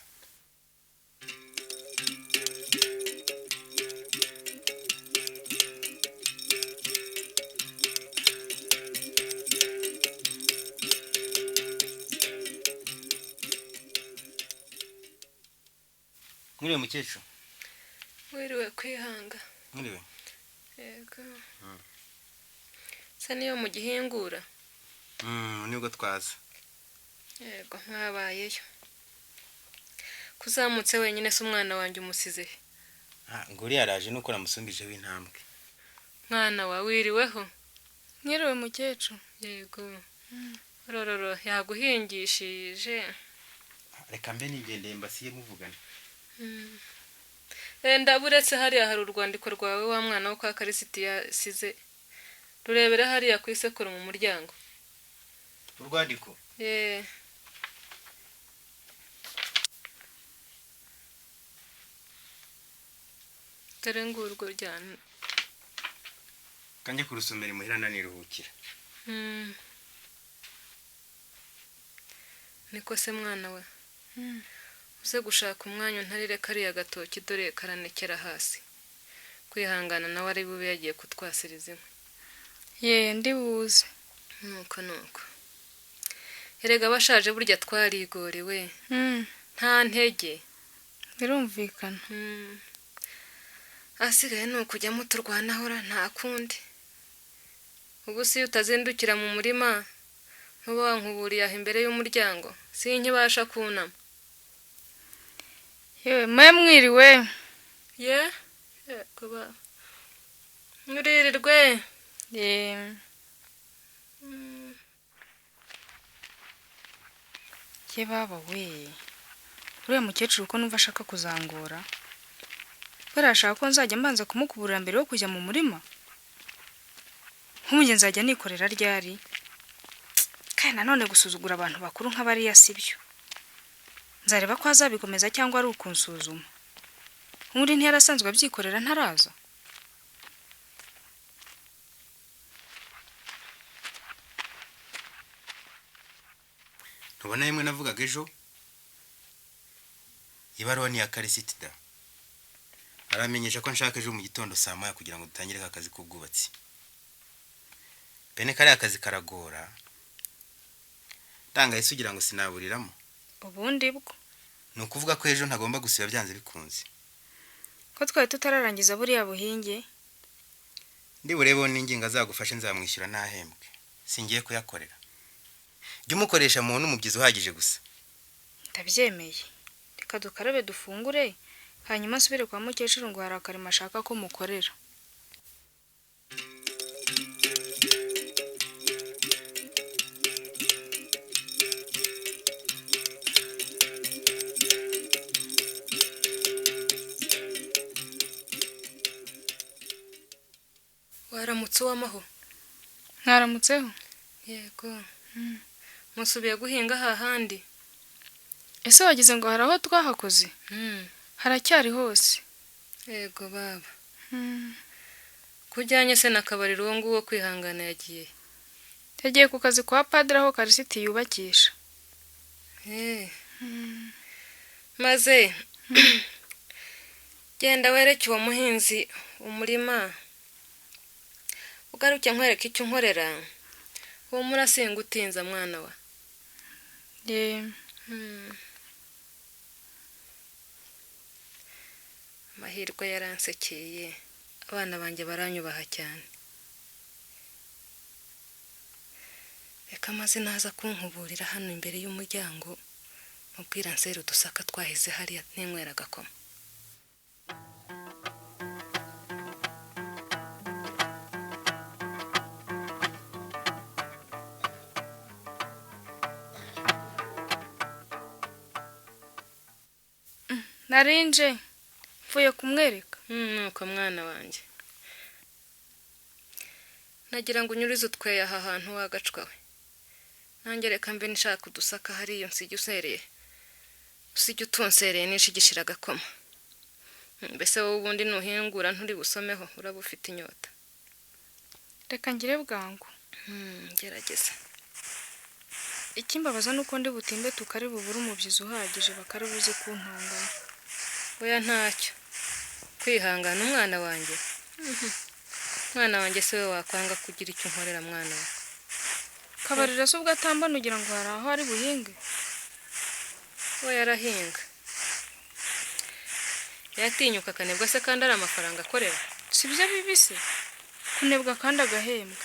Speaker 1: mwiriwe mukecuru
Speaker 7: wiriwe kwihanga
Speaker 1: mwiriwe
Speaker 7: yego sa niyo mu gihingura
Speaker 1: nibwo twaza
Speaker 7: yego mwabayeyo kuzamutse wenyine se umwana wanjye umusize
Speaker 1: ngo uriya araje nuko namusumbije w'intambwe
Speaker 7: mwana wa wiriweho
Speaker 6: mwiriwe mukecuru
Speaker 7: yego rororo yaguhingishije
Speaker 1: reka mbe nigendeye mbasiye muvugana
Speaker 7: enda buretse hariya hari urwandiko rwawe wa mwana wo kwa Karisiti yasize rurebere hariya ku isekuru mu muryango
Speaker 1: urwandiko
Speaker 7: dore ngurwo ryane
Speaker 1: kanjye kurusomera imuhira naniruhukira
Speaker 7: niko se mwana we uze gushaka umwanya untarire kariya gatoki dore karanekera hasi kwihangana nawe ari bube yagiye kutwasiriza inkwi
Speaker 6: ndi buze
Speaker 7: nuko erega bashaje burya twarigorewe nta ntege
Speaker 6: birumvikana
Speaker 7: asigaye ni ukujya muturwanahora nta kundi ubu si utazindukira mu murima ntuba wankuburiye aho imbere y'umuryango sinkibasha kunama
Speaker 6: yewe mwe mwiriwe
Speaker 7: kuba mwiririrwe
Speaker 6: ye baba we uriya mukecuru ko numva ashaka kuzangora barashaka ko nzajya mbanza kumukuburira mbere yo kujya mu murima nk'umugenzi nzajya nikorera ryari kandi nanone gusuzugura abantu bakuru nk'abariya sibyo nzareba ko azabikomeza cyangwa ari ukunsuzuma nk'uri ntiyara asanzwe abyikorera ntaraza
Speaker 8: ntubona yemwe navugaga ejo ibaruwa ni ya Karisiti da aramenyesha ko nshaka ejo mu gitondo saa moya kugira ngo dutangire akazi k'ubwubatsi bene kari akazi karagora ndanga isugira ngo sinaburiramo
Speaker 6: ubundi bwo
Speaker 8: ni ukuvuga ko ejo ntagomba gusiba byanze bikunze
Speaker 6: ko twari tutararangiza buriya buhinge
Speaker 8: ndi burebo n'ingingo azagufashe nzamwishyura ntahembwe singiye kuyakorera jya umukoresha mu n'umubyizi uhagije gusa
Speaker 6: ndabyemeye reka dukarabe dufungure hanyuma asubire kwa mukecuru ngo harakarima ashaka ko mukorera
Speaker 7: waramutse w'amaho
Speaker 6: mwaramutseho
Speaker 7: yego musubiye guhinga hahandi
Speaker 6: ese wagize ngo hari aho twahakoze haracyari hose
Speaker 7: yego baba kujyanye se n'akabariro uwo nguwo kwihangana yagiye
Speaker 6: ku kazi kwa padiri aho Karisiti yubakisha
Speaker 7: maze genda wereke uwo muhinzi umurima ugaruke nkwereke icyo unkorera uwo murasenga utinza mwana wa amahirwe yaransekeye abana banjye baranyubaha cyane reka maze naza kunkuburira hano imbere y'umuryango mubwira nseru dusaka twaheze hariya n'inywera agakoma
Speaker 6: narinje mvuye kumwereka
Speaker 7: nuko mwana wanjye nagira ngo unyurize utweye aha hantu wagacwa we nanjye reka mbe nshaka udusaka hariyo nsijya usereye usijya utunsereye nishigishira agakoma mbese wowe ubundi nuhingura nturi busomeho uraba ufite inyota
Speaker 6: reka ngire bwangu
Speaker 7: gerageza
Speaker 6: ikimbabaza nuko ndi butinde tukari bubura umubyizi uhagije bakari buze kuntangana
Speaker 7: oya ntacyo kwihangana umwana wanjye se we wakwanga kugira icyo unkorera mwana we
Speaker 6: kabarira se ubwo atambana ugira ngo hari aho ari buhinge
Speaker 7: we yarahinga yatinyuka akanebwa se kandi ari amafaranga akorera
Speaker 6: si byo bibise kunebwa kandi agahembwa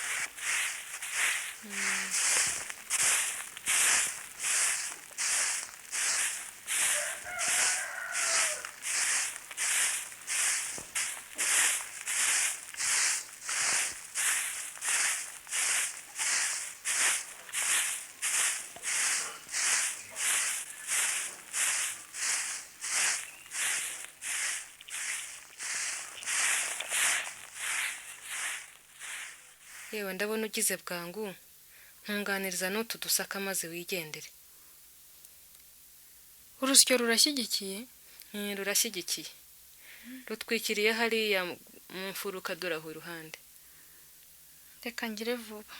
Speaker 7: yewe ndabona ugize bwangu ntunganiriza n'utu dusaka maze wigendere
Speaker 6: urusyo rurashyigikiye
Speaker 7: rurashyigikiye rutwikiriye hariya mu mfuruka duraho iruhande
Speaker 6: reka ngire vuba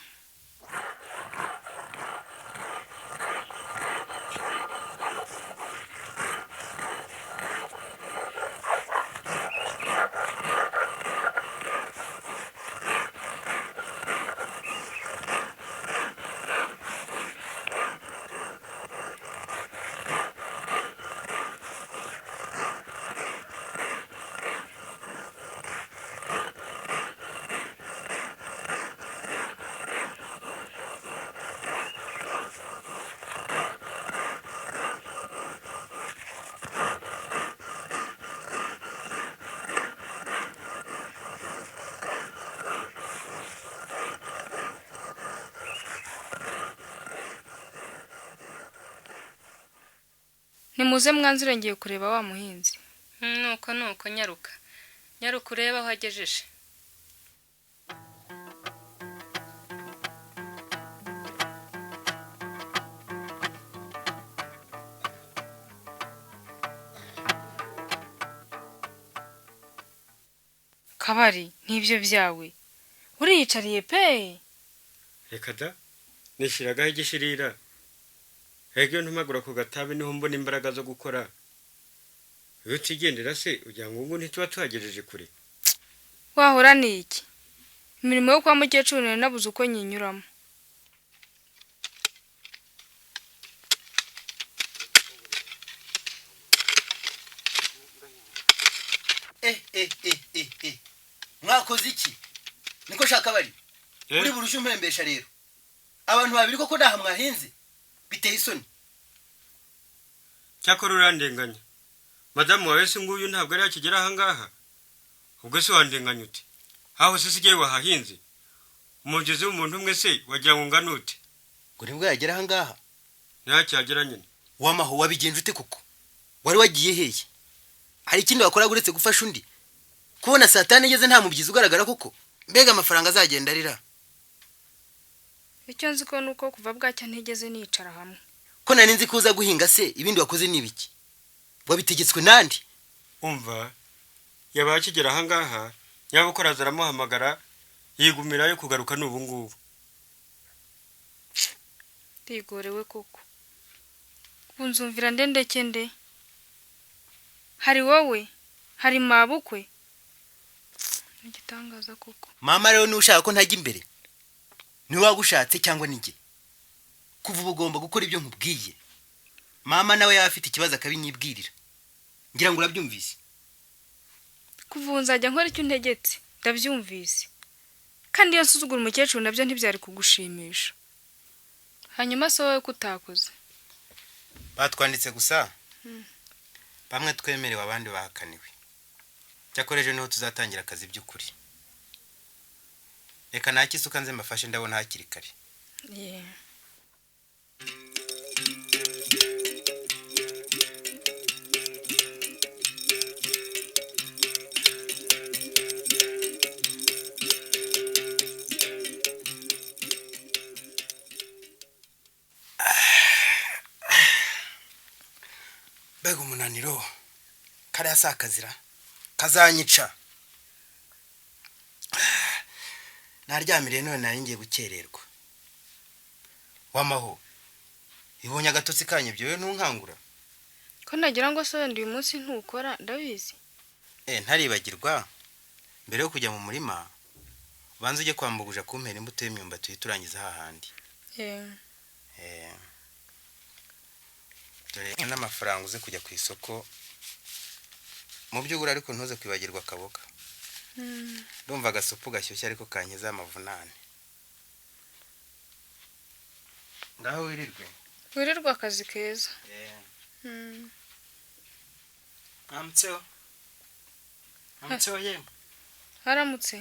Speaker 6: nimuze mwanzure ngiye kureba wa muhinzi
Speaker 7: nuko nyaruka ureba aho agejeje
Speaker 6: kabari n'ibyo byawe uriyicariye pe
Speaker 3: reka da nishyiragaho igishirira ego ntumagura ku gatabi niho mbona imbaraga zo gukora iyo utigendera se ugira ngo ngo ntituba tuhagejeje kure
Speaker 6: wahora ni iki imirimo yo kwa mukecuru nari nabuze uko nyinyuramo
Speaker 8: mwakoze iki niko shaka bari uri burusha umpembesha rero abantu babiri koko ndaha mwahinze biteye isoni
Speaker 3: cyakora urandenganya madamu wawe se nguyu ntabwo ari yakigera aha ngaha ubwo se wandenganya ute aho se sigiye wahahinze umugezi w'umuntu umwe se wagira ngo ngane ute
Speaker 8: ngo nibwo yagera aha ngaha
Speaker 3: ntacyagera nyine
Speaker 8: wamaho wabigenje ute koko wari wagiye heye hari ikindi wakora uretse gufasha undi kubona satani igeze nta mubyizi ugaragara koko mbega amafaranga azagenda arira
Speaker 6: icyo nzi ko nuko kuva bwacya ntigeze nicara hamwe
Speaker 8: ko nari nzi kuza guhinga se ibindi wakoze nibiki wabitegetswe nandi
Speaker 3: umva yabaye akigera aha ngaha nyabukora azaramuhamagara yigumirayo kugaruka n'ubu ngubu
Speaker 6: ndigorewe koko kunzumvira ndendeke nde hari wowe hari mabukwe igitangaza koko
Speaker 8: mama rero ni ushaka ko ntajya imbere ni wagushatse cyangwa nige kuva ubugomba gukora ibyo nkubwiye mama nawe yafite ikibazo akabinyibwirira ngira ngo urabyumvise
Speaker 6: kuva nzajya nkora icyo untegetse ndabyumvise kandi iyo nsuzugura umukecuru nabyo ntibyari kugushimisha hanyuma se wowe kutakoze
Speaker 8: batwanditse gusa bamwe twemerewe abandi bahakaniwe cyakoreje niho tuzatangira akazi by'ukuri reka nakisuka nze mbafashe ndabona hakiri kare mbega umunaniro kariya si akazira kazanyica naryamiriye none nari ngiye gukererwa wamaho ibonye agatotsi kanyibyo we ntunkangura
Speaker 6: ko nagira ngo se wenda uyu munsi ntukora ndabizi
Speaker 8: ntaribagirwa mbere yo kujya mu murima ubanza ujye kwambuguja kumpera imbuto y'imyumbati uyiturangiza hahandi dore n'amafaranga uze kujya ku isoko mu by'ugura ariko ntuze kwibagirwa akaboga ndumva agasupu gashyushye ariko kankiza amavunane ngaho
Speaker 6: wirirwa akazi keza
Speaker 8: amutseho yemwe
Speaker 6: haramutse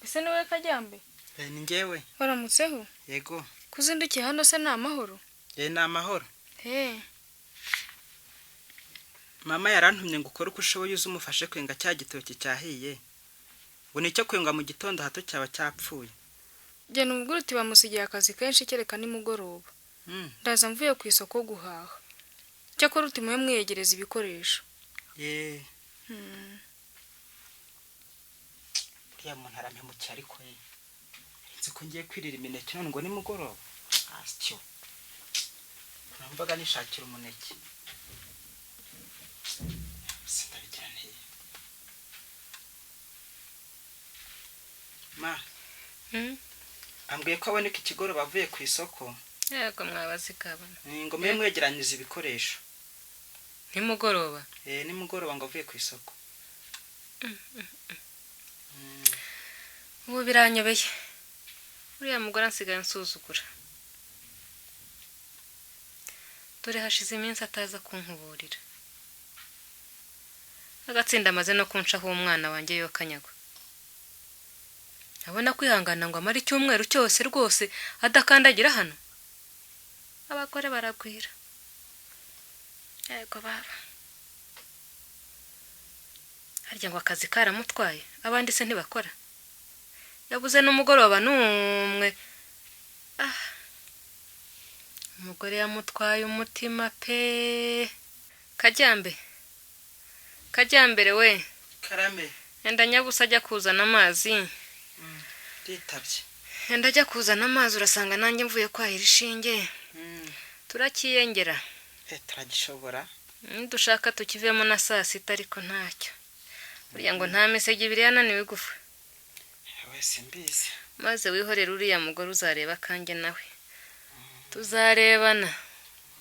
Speaker 6: ese niwe Kajyambe
Speaker 9: ni njyewe
Speaker 6: waramutseho
Speaker 9: yego
Speaker 6: kuzindukiye hano se ni amahoro
Speaker 9: ni amahoro
Speaker 10: mama yarantumye ngo ukore uko ushoboye uze umufashe kwenga cya gitoki cyahiye ngo nicyo kwenga mu gitondo hato cyaba cyapfuye
Speaker 6: jya n'ubwo uti bamusigiye akazi kenshi kereka nimugoroba ndaza mvuye ku isoko guhaha cyakora uti mwe mwegereza ibikoresho
Speaker 10: uriya muntu arampemukiye ariko nzi ko ngiye kwirira imineke none ngo nimugoroba asyo namvaga nishakira umuneke sindabigira ntiye ma ambwiye ko aboneka ikigoroba avuye ku isoko
Speaker 7: yego mwabazigabana
Speaker 10: ngo mwe mwegeranyiriza ibikoresho
Speaker 7: nimugoroba
Speaker 10: nimugoroba ngo avuye ku isoko
Speaker 7: ubu biranyobeye uriya mugore ansigaye nsuzugura dore hashize iminsi ataza kunkuburira agatsinda amaze no kunshaho umwana wanjye yo kanyagwa abona kwihangana ngo amare icyumweru cyose rwose adakandagira hano abagore baragwira yego baba harya ngo akazi karamutwaye abandi se ntibakora yabuze n'umugoroba n'umwe umugore yamutwaye umutima pe Kajyambere we
Speaker 10: karame
Speaker 7: enda nyabusa ajya kuzana amazi
Speaker 10: nditabye
Speaker 7: ndajya kuzana amazi urasanga nanjye mvuye kwahira ishinge turakiyengera
Speaker 9: turagishobora
Speaker 7: dushaka tukivemo na saa sita ariko ntacyo burya ngo nta mesege ibiri yananiwe gufa
Speaker 9: wese mbizi
Speaker 7: maze wihorera uriya mugore uzareba kanjye nawe tuzarebana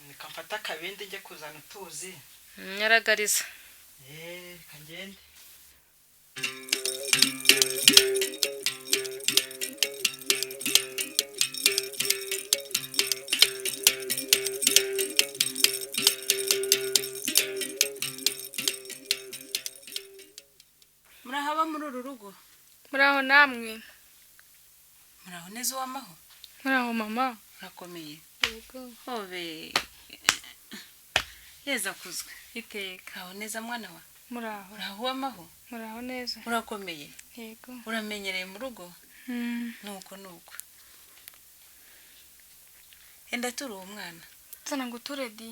Speaker 9: nika mfata akabindi njye kuzana utuzi
Speaker 7: nyaragariza
Speaker 9: reka ngende
Speaker 5: murahaba muri uru rugo
Speaker 6: muraho namwe
Speaker 5: muraho neza uwamaho
Speaker 6: muraho mama
Speaker 5: urakomeye
Speaker 6: yego
Speaker 5: hobe yeza kuzwe
Speaker 6: iteka
Speaker 5: muraho neza mwana wa
Speaker 6: muraho
Speaker 5: muraho uwamaho
Speaker 6: muraho neza
Speaker 5: urakomeye
Speaker 6: yego
Speaker 5: uramenyereye mu rugo nuko enda turi uwo mwana
Speaker 6: zana ngo uturedi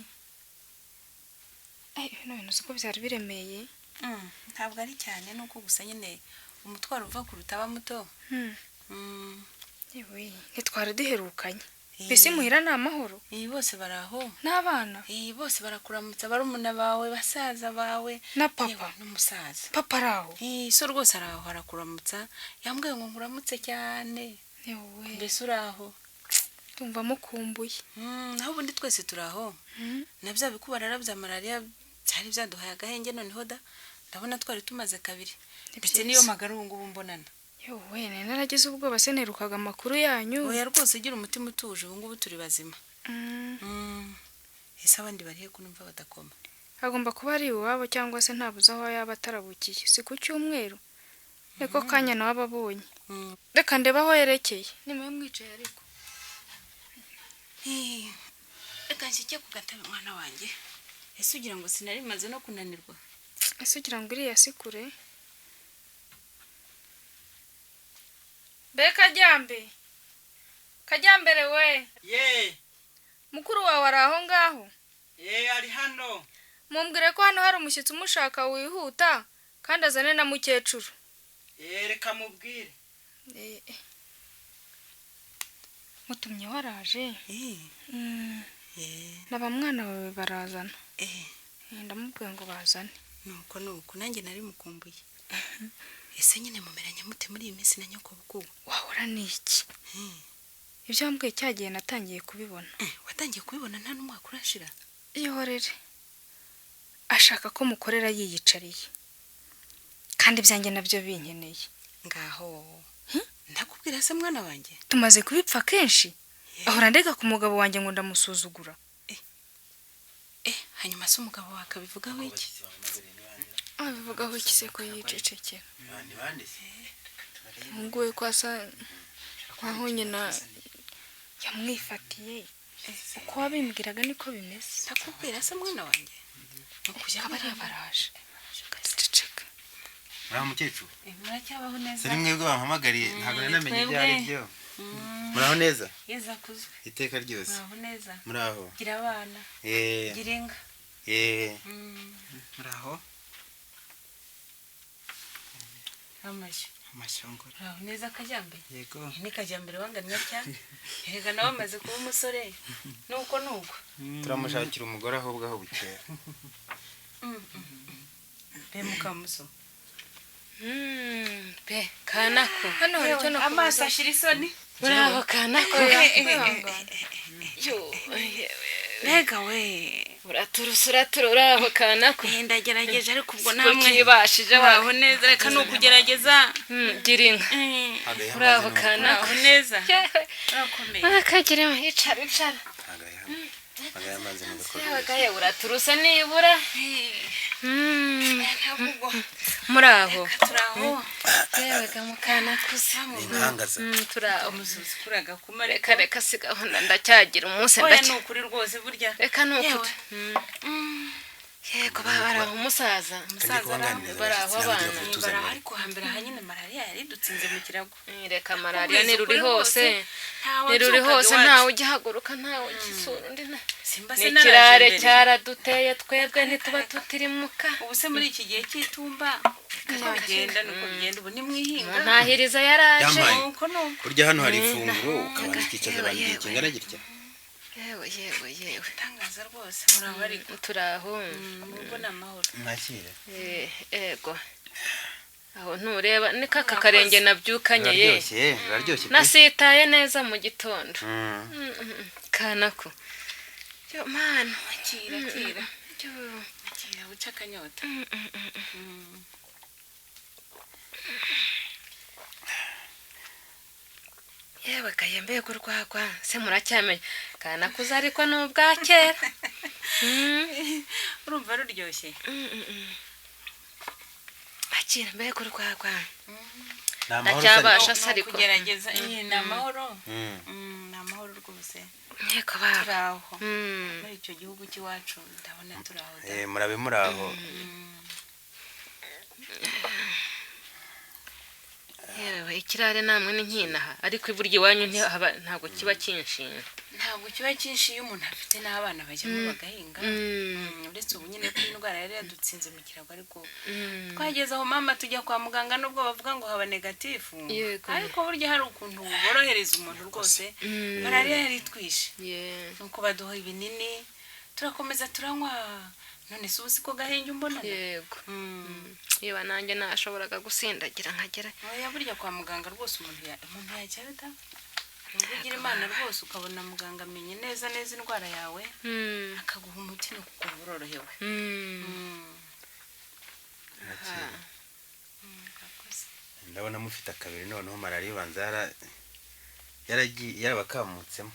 Speaker 6: bino bintu siko byari biremeye
Speaker 5: ntabwo ari cyane nuko gusa nyine umutwaro uva ku rutaba muto
Speaker 6: yewe ntitwari duherukanye mbese muhira ni amahoro
Speaker 5: iyi bose baraho
Speaker 6: n'abana
Speaker 5: iyi bose barakuramutsa barumuna bawe basaza bawe
Speaker 6: na papa
Speaker 5: n'umusaza
Speaker 6: papa araho
Speaker 5: so rwose araho arakuramutsa yambwiye ngo nguramutse cyane
Speaker 6: yewe
Speaker 5: mbese uraho
Speaker 6: tumva mukumbuye
Speaker 5: naho ubundi twese turaho na bya bikubarara bya malariya byari byaduhaye agahenge noneho ndabona twari tumaze kabiri ndetse niyo magara ubu ngubu mbonana
Speaker 6: yewe naragize ubwoba se nerukaga amakuru yanyu
Speaker 5: oya rwose ugira umutima utuje ubu ngubu turi bazima ese abandi barihe kunumva badakoma
Speaker 6: agomba kuba ari iwabo cyangwa se ntabuze aho yaba atarabukiye si ku cyumweru niko kanya nawe ababonye reka ndebe aho yerekeye nimwe mwicaye ariko
Speaker 5: reka nshyike ku gatebe mwana wanjye ese ugira ngo sinari maze no kunanirwa
Speaker 6: ese ugira ngo iriya si kure be kajyambere we
Speaker 9: ye
Speaker 6: mukuru wawe ari aho ngaho
Speaker 9: ye ari hano
Speaker 6: mumbwire ko hano hari umushyitsi umushaka wihuta kandi azane na mukecuru
Speaker 9: reka mubwire
Speaker 6: mutumye waraje naba mwana wawe barazana ndamubwiye ngo bazane
Speaker 5: nuko nanjye nari mukumbuye ese nyine mumeranye mute muri iyi minsi na nyoko bukubu
Speaker 6: wahora n'iki ibyo wambwiye cyagiye natangiye kubibona
Speaker 5: watangiye kubibona nta n'umwaka urashira
Speaker 6: ihorere ashaka ko mukorera yiyicariye kandi ibyanjye nabyo binkeneye
Speaker 5: ngaho ndakubwira se mwana wanjye
Speaker 6: tumaze kubipfa kenshi ahora ndega ku mugabo wanjye ngo ndamusuzugura
Speaker 5: hanyuma se umugabo wakabivugaho iki
Speaker 6: abivugaho iki se ko yicecekera nguwe ko asa nkaho nyina yamwifatiye uko wabimbwiraga niko bimeze
Speaker 5: ndakubwira se mwana wanjye
Speaker 6: aba ari abaraje gaceceka
Speaker 8: muraho mukecuru
Speaker 5: muracyabaho neza
Speaker 8: sari mwebwe bampamagariye ntabwo namenye ibyo ari byo muraho neza
Speaker 5: yeza kuzwe
Speaker 8: iteka ryose
Speaker 5: muraho neza
Speaker 8: muraho
Speaker 5: gira abana gira inka
Speaker 9: muraho
Speaker 5: amashongora muraho neza kajyambere
Speaker 9: yego
Speaker 5: ni kajyambere wanganya cyane erega nawe amaze kuba umusore nuko
Speaker 8: turamushakira umugore ahubwo aho bukera
Speaker 5: be mukamuso
Speaker 7: be kanako
Speaker 6: hano hari icyo nakubaza
Speaker 5: amaso ashira isoni
Speaker 7: muraho kanako
Speaker 5: mbega we
Speaker 7: uraho kanako
Speaker 5: ndagerageje ariko ubwo namwe
Speaker 7: ukibashije
Speaker 5: waho neza reka ni ukugerageza
Speaker 7: gira inka uraho kanako
Speaker 5: waho neza urakomeye
Speaker 7: akagira yicara
Speaker 8: agaya amazi mu gakoresho
Speaker 7: yabagaye uraturusa nibura muraho
Speaker 5: turaho
Speaker 7: yewe mukana kusa
Speaker 8: inkangaza
Speaker 7: turaho
Speaker 5: umusuzi kuraga kumare
Speaker 7: reka sigaho ndacyagira umunsi
Speaker 5: oya nukuri rwose burya
Speaker 7: reka nukuri yego baraho umusaza baraho abana
Speaker 5: baraho ariko hambere hanyine malariya yaridutsinze mu kirago
Speaker 7: reka malariya niruri hose ntawe ugihaguruka ntawe ugisura undi n'ikirare cyaraduteye twebwe ntituba tutirimuka
Speaker 5: ubu se muri iki gihe cy'itumba kagenda nuko bigenda ubu nimwihinga
Speaker 2: ntahiriza yaraje
Speaker 8: Yampaye.
Speaker 5: nuko nuko
Speaker 8: burya hano hari ifunguro ukaba ukicaza abantu igihe kingana gitya
Speaker 2: yewe
Speaker 5: tangaza rwose muraba ariko
Speaker 2: turaho
Speaker 5: nubwo namahoro
Speaker 8: mwakire
Speaker 2: ego aho ntureba ni kaka karenge nabyukanye ye
Speaker 8: biraryoshye
Speaker 2: nasitaye neza mu gitondo kanako yo mana
Speaker 5: kira uca akanyota
Speaker 2: yewe kayembeye kurwagwa se muracyamenya kanakuze ariko n'ubwa kera
Speaker 5: urumva ruryoshye
Speaker 2: akira mbeye kurwagwa
Speaker 8: ndacyabasha
Speaker 2: se ariko
Speaker 5: kugerageza ni amahoro ni amahoro rwose
Speaker 2: yego baba
Speaker 5: turaho muri icyo gihugu cy'iwacu ndabona turaho
Speaker 8: murabe muraho
Speaker 2: yewe ikirare namwe ni nkinaha ariko iburyo iwanyu ntabwo kiba kinshinga
Speaker 5: ntabwo kiba cyinshi iyo umuntu afite n'abana bajyamo bagahinga uretse ubu nyine ko indwara yari yadutsinze mu kirago ariko twageze aho mama tujya kwa muganga nubwo bavuga ngo haba negatifu ariko burya hari ukuntu borohereza umuntu rwose malariya yari itwishe nuko baduha ibinini turakomeza turanywa none se ubu siko gahenge umbona
Speaker 2: yego yewe nanjye nashoboraga gusindagira nkagera
Speaker 5: oya burya kwa muganga rwose umuntu yajyayo da nubwo ugira imana rwose ukabona muganga amenye neza indwara yawe akaguha umuti no kukumva urorohewe
Speaker 8: ndabona mufite akabiri noneho malariya ubanza yarabakamutsemo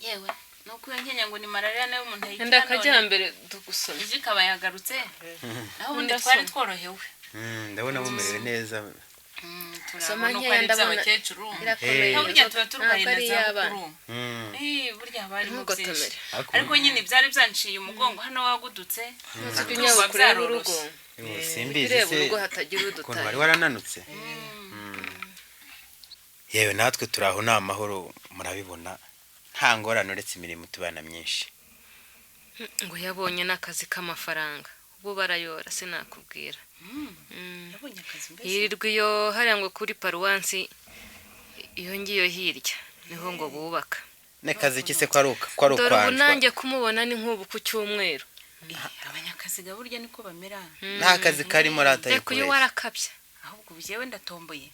Speaker 5: yewe nuko iyo nkenya ngo ni malariya nayo umuntu ayigira
Speaker 2: none ndakajyambere dugusoma
Speaker 5: ije ikaba yagarutse naho ubundi twari tworohewe
Speaker 8: ndabona mumerewe neza
Speaker 5: turabona uko ari iby'abakecuru burya tuba turwaye na za bukuru burya bari mu byinshi ariko nyine byari byanciye umugongo hano wagudutse
Speaker 2: unyaba kureba urugo
Speaker 8: simbizi se ukuntu wari warananutse yewe natwe turaho ni amahoro murabibona nta ngorane uretse imirimo tubana myinshi
Speaker 2: ngo yabonye n'akazi k'amafaranga ubu barayora sinakubwira
Speaker 5: yabonye akazi mbese
Speaker 2: yirirwa iyo hariya ngo kuri paruwansi iyo ngiyo hirya niho ngo bubaka
Speaker 8: n'akazi ki se ko ari ukwanjwa
Speaker 2: dore ubu nanjye kumubona ni nk'ubu ku cyumweru
Speaker 5: abanyakazi ga burya niko bamera
Speaker 8: nta kazi karimo rata
Speaker 2: reka uyu warakabye
Speaker 5: ahubwo ubu ndatomboye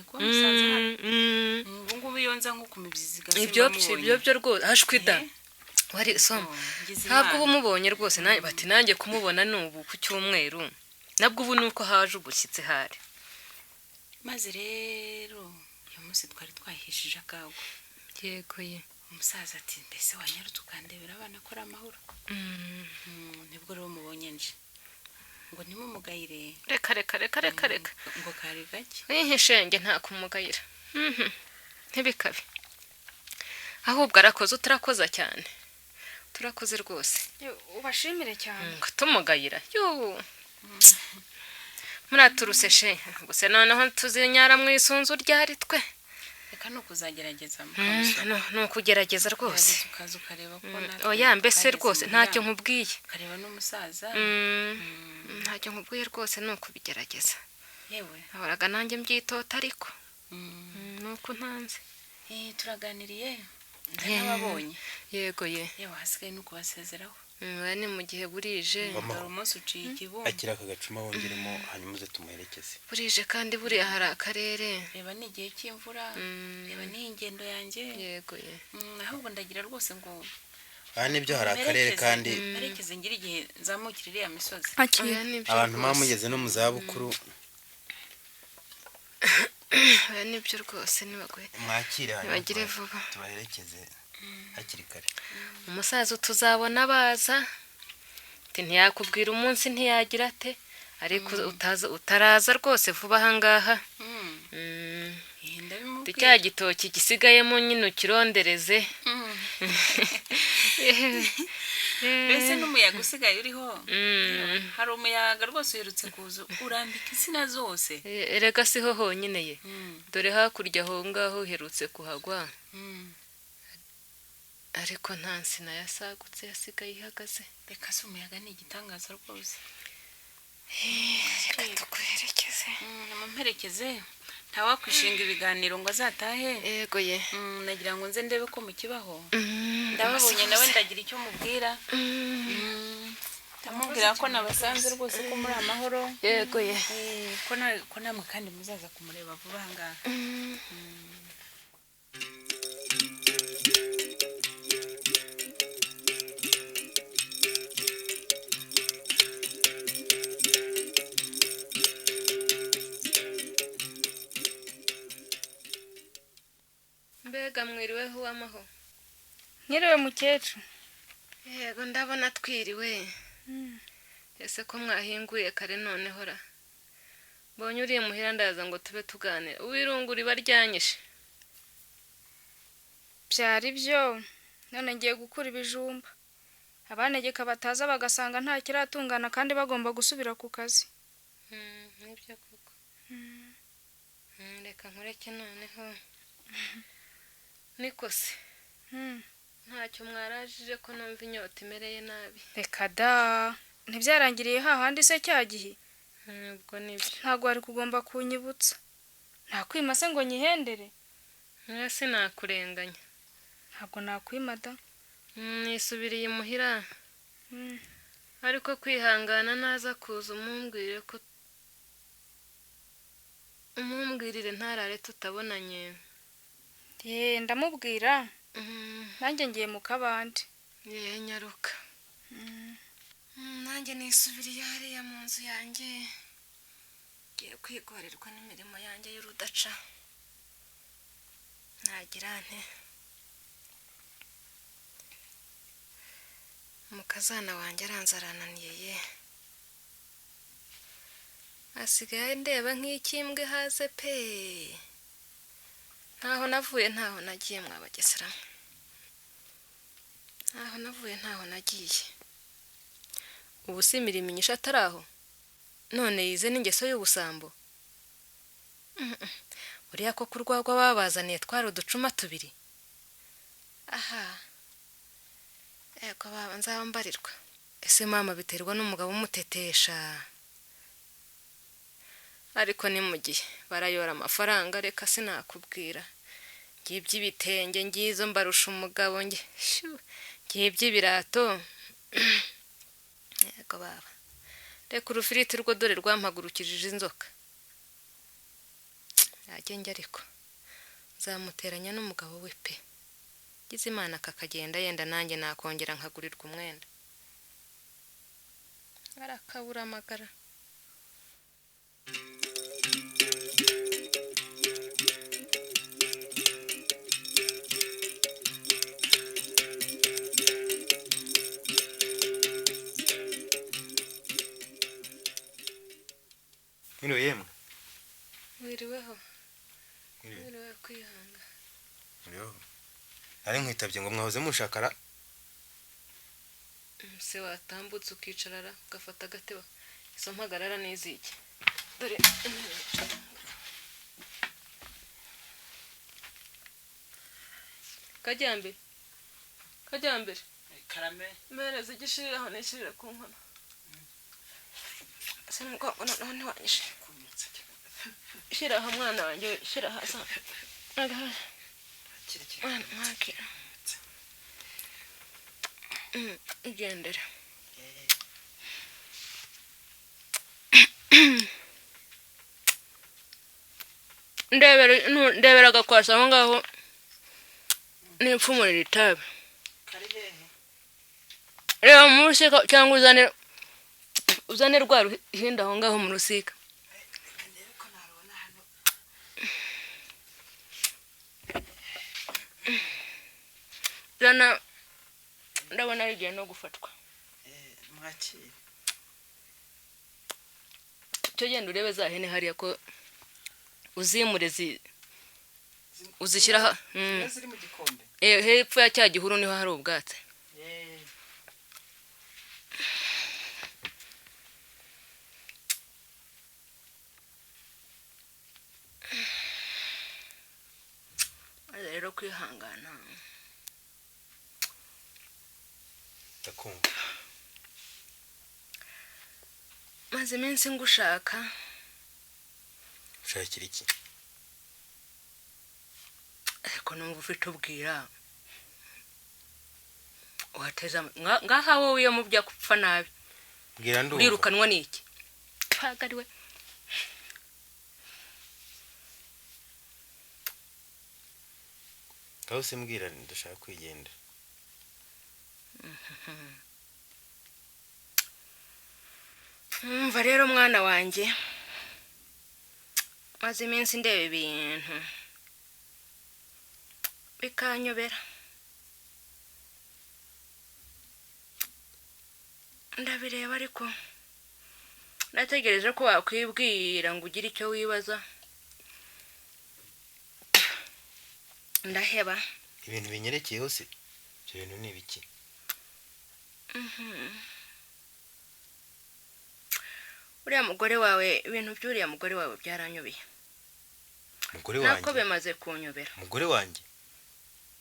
Speaker 5: kuba musanze hano ubu ngubu iyo nza nko ku mibyizi
Speaker 2: ibyo byo rwose hashwida wari soma ntabwo uba umubonye rwose bati nanjye kumubona ni ubu ku cyumweru nabwo ubu ni uko haje ubushyitsi hari
Speaker 5: maze rero uyu munsi twari twahishije akagwa
Speaker 2: yego ye
Speaker 5: umusaza ati mbese wanyarutse ukandebera abana ko ari amahoro nibwo rero mubonye nje ngo nimumugayire
Speaker 2: reka
Speaker 5: ngo kari gake
Speaker 2: wihishenge nta kumugayira ntibikabe ahubwo arakoze utarakoza cyane turakoze rwose
Speaker 6: ubashimire cyane
Speaker 2: ngo tumugayira muraturuse she gusa noneho tuzinyara mu isunzu ryari twe
Speaker 5: reka ni ukuzagerageza
Speaker 2: ni ukugerageza rwose
Speaker 5: ukaza ukareba ko
Speaker 2: oya mbese rwose ntacyo nkubwiye
Speaker 5: ukareba n'umusaza
Speaker 2: ntacyo nkubwiye rwose ni ukubigerageza
Speaker 5: yewe
Speaker 2: nahoraga nanjye mbyitota ariko ni uko ntanze
Speaker 5: turaganiriye n'ababonye
Speaker 2: yego ye
Speaker 5: yewe hasigaye no kubasezeraho
Speaker 2: ni mu gihe burije
Speaker 5: dore umunsi uciye ikibumba
Speaker 8: akira aka gacuma wongeremo hanyuma uze tumuherekeze
Speaker 2: burije kandi buriya hari akarere
Speaker 5: reba ni igihe cy'imvura reba ni ingendo yanjye
Speaker 2: yego ye
Speaker 5: ahubwo ndagira rwose ngo
Speaker 8: aha nibyo hari akarere kandi
Speaker 5: merekeze ngira igihe nzamukira iriya misozi
Speaker 8: abantu muba mugeze no mu zabukuru
Speaker 2: nibyo rwose nibaguhe
Speaker 8: mwakire
Speaker 2: bagire vuba
Speaker 8: tubaherekeze hakiri kare
Speaker 2: umusaza tuzabona baza ntiyakubwira umunsi ntiyagira ate ariko utaraza rwose vuba ahangaha cya gitoki gisigayemo nyine ukirondereze
Speaker 5: mbese n'umuyaga usigaye uriho hari umuyaga rwose uherutse kuza urambika insina zose
Speaker 2: erega siho honyine ye dore hakurya aho ngaho uherutse kuhagwa ariko nta nsina yasagutse yasigaye ihagaze
Speaker 5: reka se umuyaga ni igitangaza rwose
Speaker 6: reka tukwerekeze
Speaker 5: namamperekeze ntawakwishinga ibiganiro ngo azatahe.
Speaker 7: yego ye
Speaker 5: nagira ngo nze ndebe ko mukibaho. ndababonye nawe ndagira icyo mubwira. ndamubwira ko nabasanze rwose ko muri amahoro.
Speaker 7: yego ye
Speaker 5: ko namwe kandi muzaza kumureba vuba aha ngaha.
Speaker 7: mbega mwiriweho uwamaho.
Speaker 6: nkiriwe mukecuru.
Speaker 7: yego ndabona twiriwe. ese ko mwahinguye kare noneho ra mbonye uriye muhira ndaza ngo tube tuganira. uwirungu riba ryanyishe.
Speaker 6: byari byo none ngiye gukura ibijumba. abanegeka bataza bagasanga nta kiratungana kandi bagomba gusubira ku kazi.
Speaker 7: nibyo koko. reka nkureke noneho. niko se ntacyo mwarajije ko numva inyota imereye nabi.
Speaker 6: reka da ntibyarangiriye hahandi se cya gihe.
Speaker 7: ubwo nibyo
Speaker 6: ntabwo wari kugomba kunyibutsa. ntakwima se ngo nyihendere.
Speaker 7: sinakurenganya.
Speaker 6: ntabwo nakwima da.
Speaker 7: nisubiriye imuhira. ariko kwihangana naza kuza umumbwirire ntarare tutabonanye.
Speaker 6: ndamubwira. nanjye ngiye mu kabande.
Speaker 7: nyaruka. nanjye nisubiriye hariya mu nzu yanjye ngiye kwigorerwa n'imirimo yanjye y'urudaca. nagira nte umukazana wanjye arananiye ye. asigaye ndeba nk'ikimbwe haze pe. ntaho navuye ntaho nagiye mwabagesera. ntaho navuye ntaho nagiye. ubu si imirimo inyisha atari aho none yize n'ingeso y'ubusambo. buriya ko ku rwagwa babazaniye twari uducuma tubiri. aha yego baba nzabambarirwa. ese mama biterwa n'umugabo umutetesha. ariko ni mu gihe barayora amafaranga reka sinakubwira. ngiye iby'ibitenge ngizo mbarusha umugabo ngiye iby'ibirato. yego baba reka urufiriti rwo dore rwampagurukijije inzoka. yagenge ariko nzamuteranya n'umugabo we pe. gize imana kakagenda yenda nanjye nakongera nkagurirwa umwenda. arakabura amagara.
Speaker 8: Mwiriwe yemwe.
Speaker 7: wiriweho. wiriwe kwihanga.
Speaker 8: Mwiriweho. nari nkwitabye ngo mwahoze mushakara.
Speaker 7: se watambutse ukicarara ugafata agateba. izo mpagarara n'iziki. dore kajyambere
Speaker 9: karame
Speaker 7: mpereza igishirira aho nishyirira ku nkono. se n'umugongo noneho ntiwanyishe. shyira aha mwana wanjye shyira hasi. mwana mwakira. igendere. ndebera agakwasi aho ngaho n'ipfumurira itabi.
Speaker 9: kari hehe
Speaker 7: reba mu rusika cyangwa uzane rwa ruhinda aho ngaho mu rusika.
Speaker 9: ndebe ko narubona hano.
Speaker 7: zana ndabona ari igihe no gufatwa.
Speaker 9: mwakire
Speaker 7: cyo genda urebe za hene hariya ko uzimure uzishyira
Speaker 9: ziri mu gikombe.
Speaker 7: hepfo ya cya gihuru niho hari ubwatsi. rero kwihangana.
Speaker 8: ndakumva.
Speaker 7: maze iminsi ngushaka.
Speaker 8: ushakira iki
Speaker 7: Ariko numva ufite ubwira. Wateza ngaha wowe iyo mubya kupfa nabi.
Speaker 8: bwira ndumva
Speaker 7: Urirukanwa niki? Twagariwe.
Speaker 8: kaho se mbwira ndashaka kwigenda
Speaker 7: Umva rero mwana wanjye. Maze iminsi ndeba ibintu bikanyobera. Ndabireba ariko nategereje ko wakwibwira ngo ugire icyo wibaza. Ndaheba.
Speaker 8: ibintu binyerekeyeho se ibyo bintu ni ibiki
Speaker 7: Uriya mugore wawe ibintu by'uriya mugore wawe byaranyobeye.
Speaker 8: umugore
Speaker 7: Nako
Speaker 8: wanjye
Speaker 7: bimaze kunyobera.
Speaker 8: umugore wanjye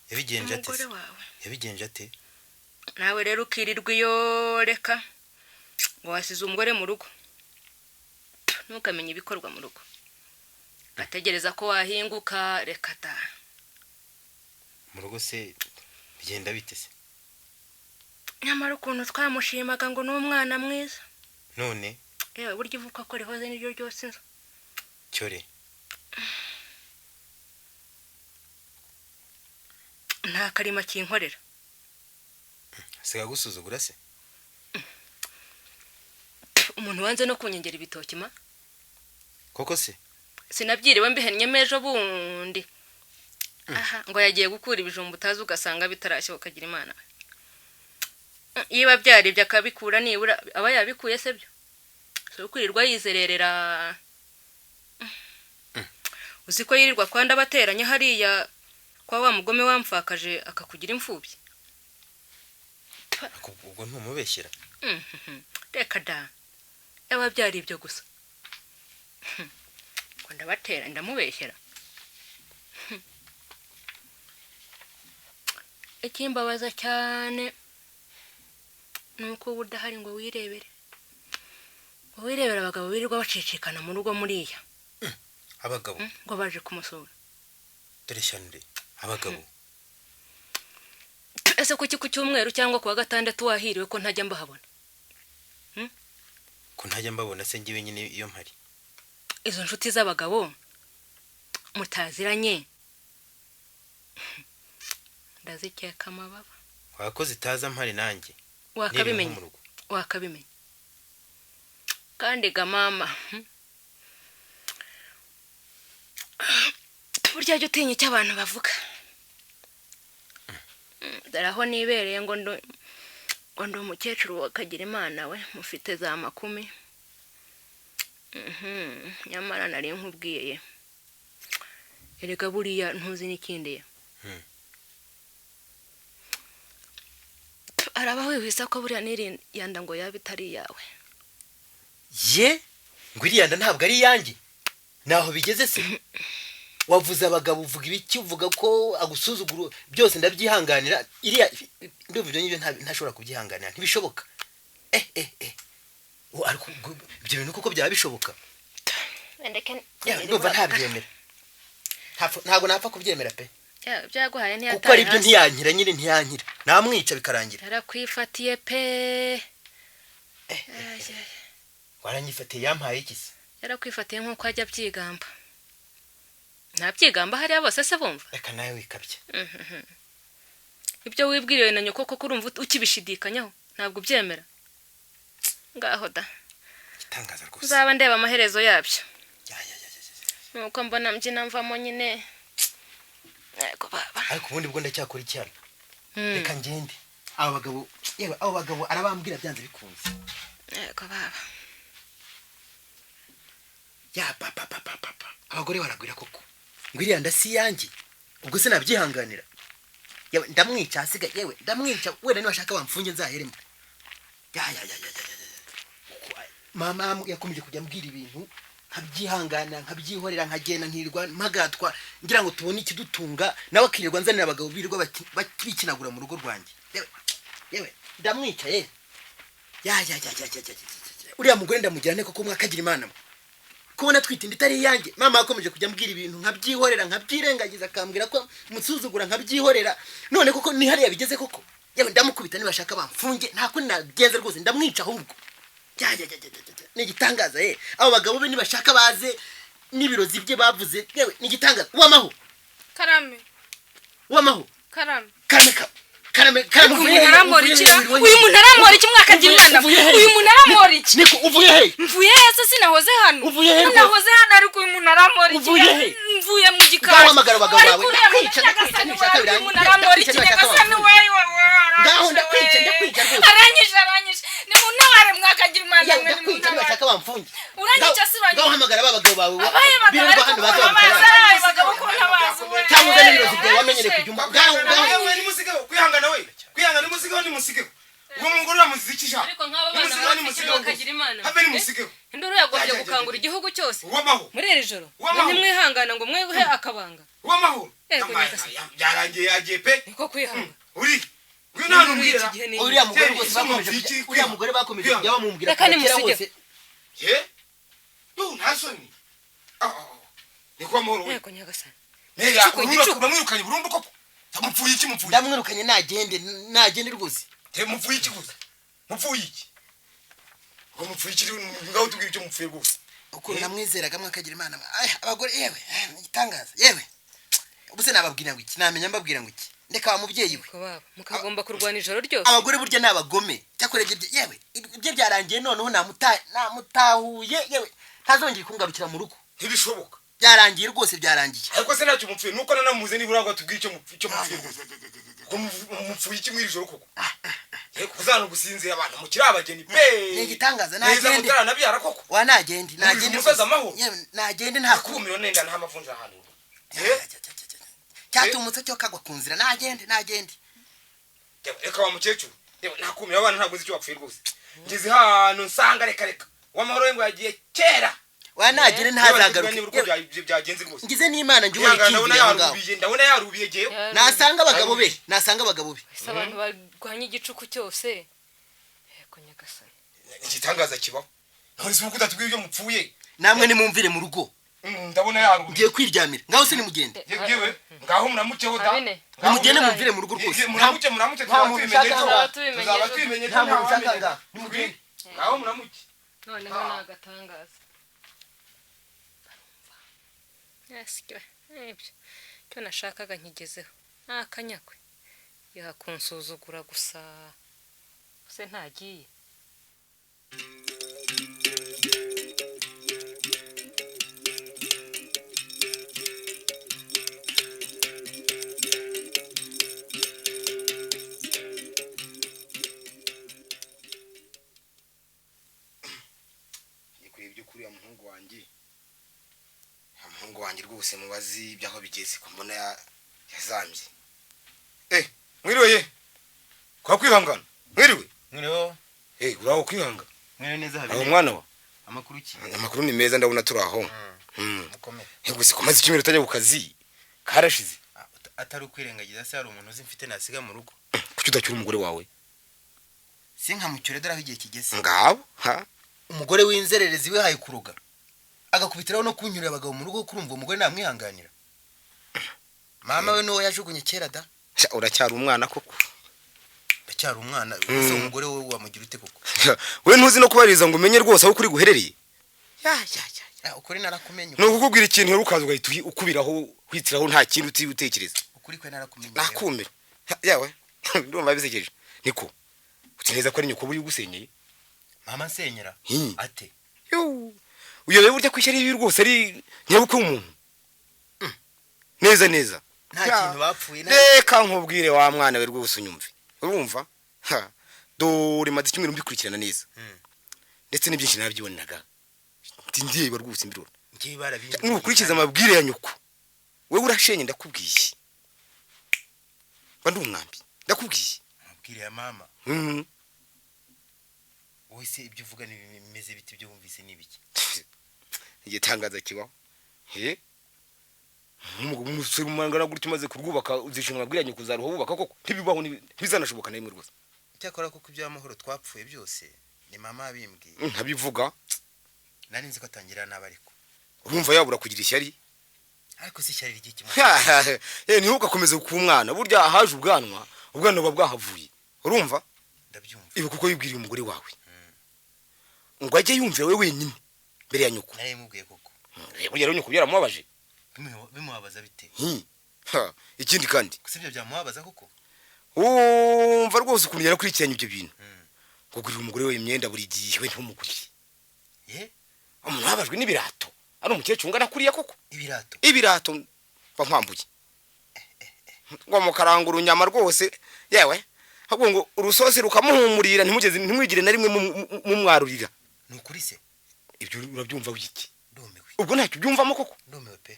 Speaker 8: yabigenje ate
Speaker 7: Umugore
Speaker 8: se?
Speaker 7: wawe.
Speaker 8: yabigenje ate
Speaker 7: Nawe rero ukirirwa iyo reka ngo wasize umugore mu rugo. Ntukamenye ibikorwa mu rugo. Gategereza ko wahinguka reka ta.
Speaker 8: mu rugo se bigenda bite se
Speaker 7: Nyamara ukuntu twamushimaga ngo n'umwana mwiza.
Speaker 8: none
Speaker 7: Yewe burya ivuka ko rihoze n'iryo ryose nzo.
Speaker 8: cyore
Speaker 7: Nta karima kinkorera.
Speaker 8: asiga gusuzugura se
Speaker 7: Umuntu wanze no kunyengera ibitoki ma.
Speaker 8: koko se
Speaker 7: Sinabyiriwe mbihennye mejo bundi. Aha ngo yagiye gukura ibijumba utazi ugasanga bitarashye ukagira Imana. Yiba byaribye akabikura nibura aba yabikuye se byo. So kwirirwa yizererera. Uziko yirirwa kwanda bateranya hariya kwa wa mugome wamfakaje akakugira imfubyi.
Speaker 8: ubwo ntumubeshyira
Speaker 7: Reka da. Yaba byaribye gusa. Kwanda batera ndamubeshyera. Ikimbabaza cyane nuko ubudahari ngo wirebere. Wirebera abagabo birirwa bacicikana mu rugo muriya.
Speaker 8: abagabo
Speaker 7: Ngo baje kumusura.
Speaker 8: dore shanure abagabo
Speaker 7: Ese kuki ku cyumweru cyangwa ku wa gatandatu wahiriwe ko ntajya mbahabona?
Speaker 8: ko ntajya mbabona se ngiwe nyine iyo mpari
Speaker 7: Izo nshuti z'abagabo mutaziranye. Ndazikeka amababa.
Speaker 8: wakoze itaza mpari nanjye
Speaker 7: Wakabimenye. Wakabimenye. Kandi ga mama. Burya jya utinya icyo abantu bavuga. Daraho nibereye ngo ndo umukecuru wakagira Imana we mufite za makumi. Nyamara nari nkubwiye. Erega buriya ntuzi n'ikindi. Arabaho wihisa ko buriya niri yanda ngo yabe itari yawe.
Speaker 8: ye ngo iriyanda ntabwo ari yanjye naho bigeze se wavuze abagabo uvuga ibiki uvuga ko agusuzuguro byose ndabyihanganira iriya ndumva ibyo nyibyo ntashobora kubyihanganira ntibishoboka ariko ibyo bintu kuko byaba bishoboka ndumva ntabyemera ntabwo napfa kubyemera pe
Speaker 7: Byaguhaye ntiyataye.
Speaker 8: kuko ari byo ntiyankira nyine ntiyankira namwica bikarangira.
Speaker 7: Yarakwifatiye pe.
Speaker 8: Waranyifatiye yampaye iki se?
Speaker 7: Yarakwifatiye nkuko ajya byigamba. Nta byigamba hariya bose se bumva.
Speaker 8: Reka nawe wikabye.
Speaker 7: Ibyo wibwiriwe na nyoko ko urumva ukibishidikanyaho ntabwo byemera. Ngaho da.
Speaker 8: Gitangaza rwose.
Speaker 7: Uzaba ndeba amaherezo yabyo. Nuko mbona mbyina mvamo nyine. Yego baba.
Speaker 8: Ariko ubundi bwo ndacyakora icyana. Reka ngende. Abo bagabo arabambwira byanze bikunze.
Speaker 7: Yego baba.
Speaker 8: Ya papa. Abagore baragwira koko. Ngwiriya ndasi yanjye. Ubwo se nabyihanganira. Yewe ndamwica asiga yewe ndamwica wenda ni washaka bamfunge nzaheremo. Ya. Mama yakomeje kujya mbwira ibintu nkabyihangana nkabyihorera nkagenda nkirwa mpagatwa ngira ngo tubone ikidutunga nawe akirirwa nzanira abagabo birirwa bakikinagura mu rugo rwanjye. Yewe ndamwica ye. Ya. uriya mugore ndamujyane koko mwakagira imana kubona twita inda itari iyanjye mama yakomeje kujya mbwira ibintu nkabyihorera nkabyirengagiza akambwira ko musuzugura nkabyihorera none koko ni hariya bigeze koko yewe ndamukubita nibashaka bamfunge nta kundi nagenze rwose ndamwica ahubwo ni igitangaza abo bagabo be nibashaka baze n'ibirozi bye bavuze yewe ni igitangaza uwamaho
Speaker 6: karame
Speaker 8: uyu muntu aramora
Speaker 6: iki mwakagira imana uyu muntu aramora iki
Speaker 8: niko uvuye he
Speaker 6: mvuye he se sinahoze hano nahoze hano ariko uyu muntu aramora iki mvuye mu gikari
Speaker 8: ngahamagara abagabo bawe ndakwica nishaka birangiye
Speaker 6: umuntu aramora iki nyagasani wewe
Speaker 8: ngaho ndakwica rwose
Speaker 6: aranyishe ni mu ntware mwakagira imana
Speaker 8: ndakwica nibashaka bamfunge
Speaker 6: uranyica si
Speaker 8: ngaho hamagara abagabo bawe
Speaker 6: birirwa
Speaker 8: hano baza babikora cyangwa uzane ibirozi byawe wamenyere kujya
Speaker 1: ngaho nimusigeho kwihangana nimusigeho nimusigeho uwo mugore uramuzikisha
Speaker 7: ariko nk'aba bana bafite bakagira imana
Speaker 1: habe nimusigeho
Speaker 7: induru yagombye gukangura igihugu cyose
Speaker 1: uwamaho
Speaker 7: muri iri joro ntimwihangana ngo mwehe akabanga
Speaker 1: uwamaho byarangiye yagiye pe
Speaker 7: niko kwihanga
Speaker 1: uri uyu nta numbwira
Speaker 8: uriya mugore rwose bakomeje kujya bamubwira
Speaker 7: reka nimusige
Speaker 1: nta soni niko amahoro we
Speaker 7: yego nyagasani
Speaker 1: uramwirukanye burundu koko mupfuye iki
Speaker 8: ndamwirukanye nagende rwose
Speaker 1: mupfuye iki gusa mupfuye iki ngo mupfuye iki ngaho tubwire icyo mupfuye rwose
Speaker 8: uko namwizeraga mwakagira imana abagore yewe igitangaza yewe ubuse nababwira ngo iki namenya mbabwira ngo iki ndeka wa mubyeyi we
Speaker 7: mukagomba kurwana ijoro ryose
Speaker 8: abagore burya nabagome cyakoreje yewe ibyo byarangiye noneho namutahuye yewe ntazongera kungarukira mu rugo
Speaker 1: ntibishoboka
Speaker 8: byarangiye rwose byarangiye
Speaker 1: ariko se ntacyo mupfuye nuko nanamuze nibura ngo tubwire icyo mupfuye rwose ko mupfuye iki mwiri joro koko kuzana gusinzira abantu mukiri abageni pe
Speaker 8: ni igitangaza
Speaker 1: nagende neza mutaranabyara koko
Speaker 8: wa nagende
Speaker 1: umusaza amahoro
Speaker 8: nagende nta
Speaker 1: kumiro nenda nta mavunja ahantu
Speaker 8: cyatumutse cyo kagwa ku nzira nagende
Speaker 1: reka wa mukecuru nakumira abana ntabwo uzi icyo wapfuye rwose ngeze hano nsanga reka wamahoro ngo yagiye kera
Speaker 8: wanagire ntazagaruke
Speaker 1: byagenze rwose
Speaker 8: ngize n'Imana ngiye
Speaker 1: ndabona yarubiye giye
Speaker 8: nasanga abagabo be
Speaker 7: abantu barwanya igicuku cyose yego nyagasani
Speaker 1: igitangaza kibaho none se uko utatubwiye ibyo mupfuye
Speaker 8: namwe nimumvire mu rugo
Speaker 1: ndabona yarubiye
Speaker 8: ngiye kwiryamira ngaho se nimugende
Speaker 1: yewe ngaho munamukeho da
Speaker 8: nimugende mumvire mu rugo rwose
Speaker 1: munamuke tuzaba twimenye
Speaker 8: nta muntu ushaka ngaho
Speaker 1: nimugende ngaho munamuke
Speaker 7: noneho ni agatangaza ibyo icyo nashakaga nkigezeho ni akanyakwe yakunsuzugura gusa se ntagiye
Speaker 1: nikuye ibyo kuri ya muhungu wanjye rwose mubazi ibyaho bigeze ko mbona yazambye mwiriwe kwa kwihangana mwiriwe uraho kwihanga
Speaker 8: mwiriwe neza
Speaker 1: aho mwana wa
Speaker 8: amakuru
Speaker 1: ni meza ndabona turi aho gusa kumaze icyumweru utajya ku kazi karashize
Speaker 8: atari ukwirengagiza se hari umuntu uzi mfite nasiga mu rugo
Speaker 1: kuki udacyura umugore wawe
Speaker 8: sinkamucyure dore aho igihe kigeze
Speaker 1: ngabo
Speaker 8: umugore w'inzererezi we haye kuruga agakubitiraho no kunyurira abagabo mu rugo kurumva umugore namwihanganira mama we no yajugunye kera da
Speaker 1: uracyari umwana koko
Speaker 8: ndacyari umwana uzi umugore we wamugira ute koko
Speaker 1: we ntuzi no kubariza ngo umenye rwose aho kuri guherereye
Speaker 8: ukuri narakumenye
Speaker 1: no kukubwira ikintu herukaza ugahita ukubiraho kwitiraho nta kintu utekereza
Speaker 8: ukuri kwe narakumenye
Speaker 1: nakumira yawe ndumva bisekeje niko utineza ko ari nyoko buri gusenyeye
Speaker 8: mama nsenyera ate
Speaker 1: uyobe burya kwishyira ibi rwose ari nyabukwe umuntu neza
Speaker 8: nta kintu bapfuye
Speaker 1: reka nkubwire wa mwana we rwose unyumve urumva dore maze icyumweru mbikurikirana neza ndetse n'ibyinshi narabyiboneraga ndeba rwose mbirora nukurikiza amabwire ya nyoko wewe urashenye ndakubwiye ndi umwambi ndakubwiye
Speaker 8: amabwire ya mama wese ibyo uvuga bimeze biti byo wumvise n'ibiki
Speaker 1: igitangaza kibaho umusore umangana gutyo umaze kurwubaka uzishinga amabwire nyoko uzaruha wubaka koko ntibibaho ntibizanashoboka na rimwe rwose
Speaker 8: cyakora kuko iby'amahoro twapfuye byose ni mama bimbwiye
Speaker 1: ntabivuga
Speaker 8: nari nzi ko atangira nabariko
Speaker 1: urumva yabura kugira ishyari
Speaker 8: ariko si ishyari ry'iki
Speaker 1: ntugakomeze ku mwana burya haje ubwanwa buba bwahavuye urumva
Speaker 8: ndabyumva
Speaker 1: ibi kuko yibwiriye umugore wawe ngo ajye yumvira we wenyine mbere ya nyoko
Speaker 8: nari mubwiye koko
Speaker 1: burya rero nyoko byaramubabaje
Speaker 8: bimubabaza bite
Speaker 1: ikindi kandi
Speaker 8: kusibyo byamubabaza koko
Speaker 1: umva rwose ukuntu yarakurikiranye ibyo bintu kugurira umugore we imyenda buri gihe we ntumugurire umuntu wabajwe n'ibirato ari umukecuru ungana kuriya koko ibirato bankwambuye ngo mukarangura unyama rwose yewe ahubwo ngo urusosi rukamuhumurira ntimwigire na rimwe mumwarurira
Speaker 8: nukuri se
Speaker 1: ibyo urabyumva wiki
Speaker 8: ndumiwe
Speaker 1: ubwo ntacyo byumvamo koko
Speaker 8: ndumiwe pe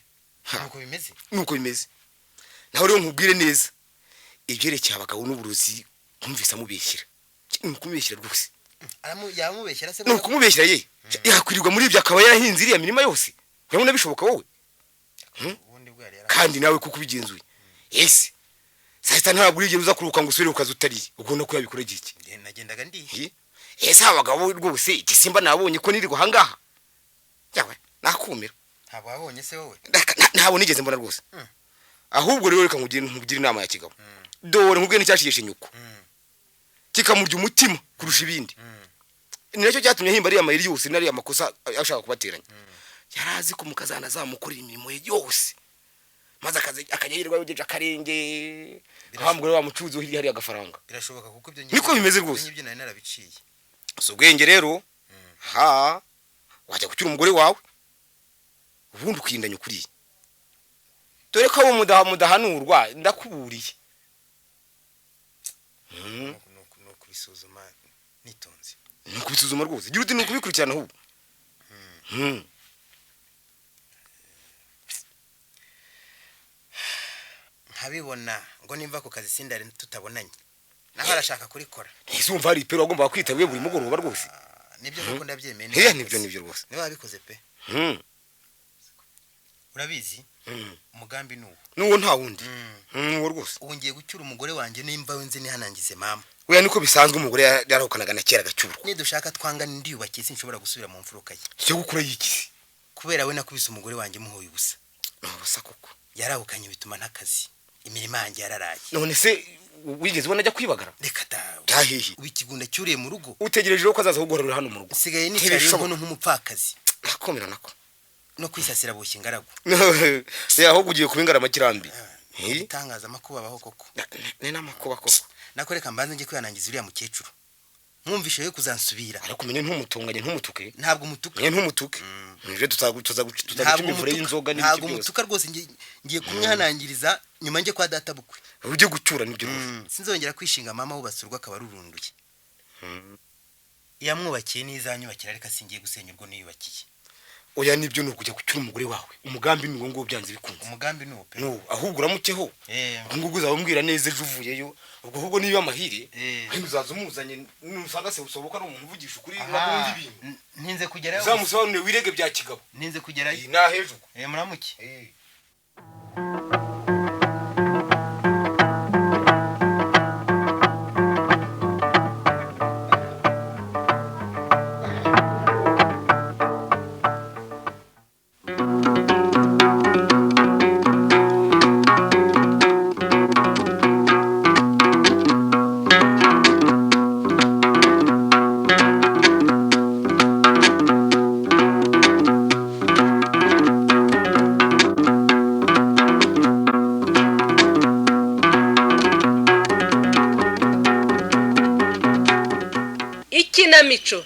Speaker 8: nuko bimeze naho rero nkubwire neza ibyerekeye abagabo n'uburozi nkumvise amubeshyira nukumubeshyira rwose yamubeshyira se nukumubeshyira ye yakwirirwa muri ibyo akaba yarahinze iriya mirima yose urabona bishoboka wowe kandi nawe kuko ubigenzuye ese sasa ntabwo urigera uza kuruka ngo usubire ukaza utariye ubwo ko yabikoragiye iki nagendaga ndiye
Speaker 1: ese abagabo rwose igisimba nabonye ko nirirwa hangaha yawe nakumira
Speaker 8: ntabwo wabonye se wowe
Speaker 1: ntabwo nigeze mbona rwose ahubwo rero reka nkugire inama ya kigabo dore nkubwiye n'icyashigisha inyuko kikamurya umutima kurusha ibindi nicyo cyatumye himba ariya mayiri yose nariya makosa ashaka kubateranya yarazi ko mukazana azamukorera imirimo ye yose maze akajya yirirwa yogeje akarenge ahambwe wa mucuzi hirya hari agafaranga
Speaker 8: birashoboka kuko ibyo
Speaker 1: niko bimeze rwose
Speaker 8: ibyo nari narabiciye
Speaker 1: so ubwenge rero wajya gucyura umugore wawe ubundi ukindanya ukuriye dore ko abo mudahanurwa ndakuburiye
Speaker 8: no kubisuzuma nitonze
Speaker 1: no kubisuzuma rwose gira uti no kubikurikirana ahubwo
Speaker 8: nkabibona ngo nimva ku kazi sindari tutabonanye naho arashaka kurikora
Speaker 1: ntizumva hari ipero agomba kwitabira buri mugoroba rwose
Speaker 8: nibyo nuko ndabyemeye
Speaker 1: nibyo rwose
Speaker 8: niba wabikoze pe urabizi umugambi
Speaker 1: nuwo nta wundi nuwo rwose
Speaker 8: ubu ngiye gucyura umugore wanjye nimba wenze nihanangize mama
Speaker 1: weya niko bisanzwe umugore yarahukanaga na kera gacyurwa
Speaker 8: nidushaka twangana ndiyubakiye sinshobora gusubira mu mfuruka ye
Speaker 1: cyo gukura yiki
Speaker 8: kubera we nakubise umugore wanjye muhoye ubusa
Speaker 1: ubusa koko
Speaker 8: yarahukanye bituma ntakazi imirima yanjye yararaye
Speaker 1: none se wigeze ubona ajya kwibagara
Speaker 8: reka dawe
Speaker 1: cyahihi
Speaker 8: ubu ikigunda cyuriye mu rugo
Speaker 1: utegereje ko azaza kuguharura hano mu rugo
Speaker 8: sigaye nicariye ngo nk'umupfakazi
Speaker 1: nakomera nako
Speaker 8: no kwisasira boshye ingaragu
Speaker 1: ahubwo ugiye kuba ingaramukirambi
Speaker 8: itangaza amakuba abaho koko
Speaker 1: ni n'amakuba koko
Speaker 8: nakoreka mbanze ngiye kwihanangiza uriya mukecuru mwumvishe yo kuzansubira
Speaker 1: ariko menye ntumutunganye ntumutuke
Speaker 8: ntabwo umutuke
Speaker 1: ntumutuke nje tuzaguca imivure y'inzoga n'ibyo
Speaker 8: ntabwo umutuka rwose ngiye kumwihanangiriza nyuma nje kwa data bukwe
Speaker 1: uje gucyura nibyo rwose
Speaker 8: sinzongera kwishinga mama wubasurwa akaba rurunduye yamwubakiye n'izanyubakira ariko singiye gusenya urwo niyubakiye
Speaker 1: oya nibyo nuko gucyura umugore wawe umugambi ni ngo byanze bikunze
Speaker 8: umugambi ni upe
Speaker 1: ahubwo uramukeho ngo uzabambwira neza ejo uvuyeyo ubwo ahubwo niba amahire uzaza umuzanye nusanga se usoboka ari umuntu uvugisha ukuri n'abundi bintu
Speaker 8: ntinze kugerayo
Speaker 1: uzamusobanurire wirege bya kigabo
Speaker 8: ntinze kugerayo
Speaker 1: nahejuko
Speaker 8: muramuke
Speaker 11: ikinamico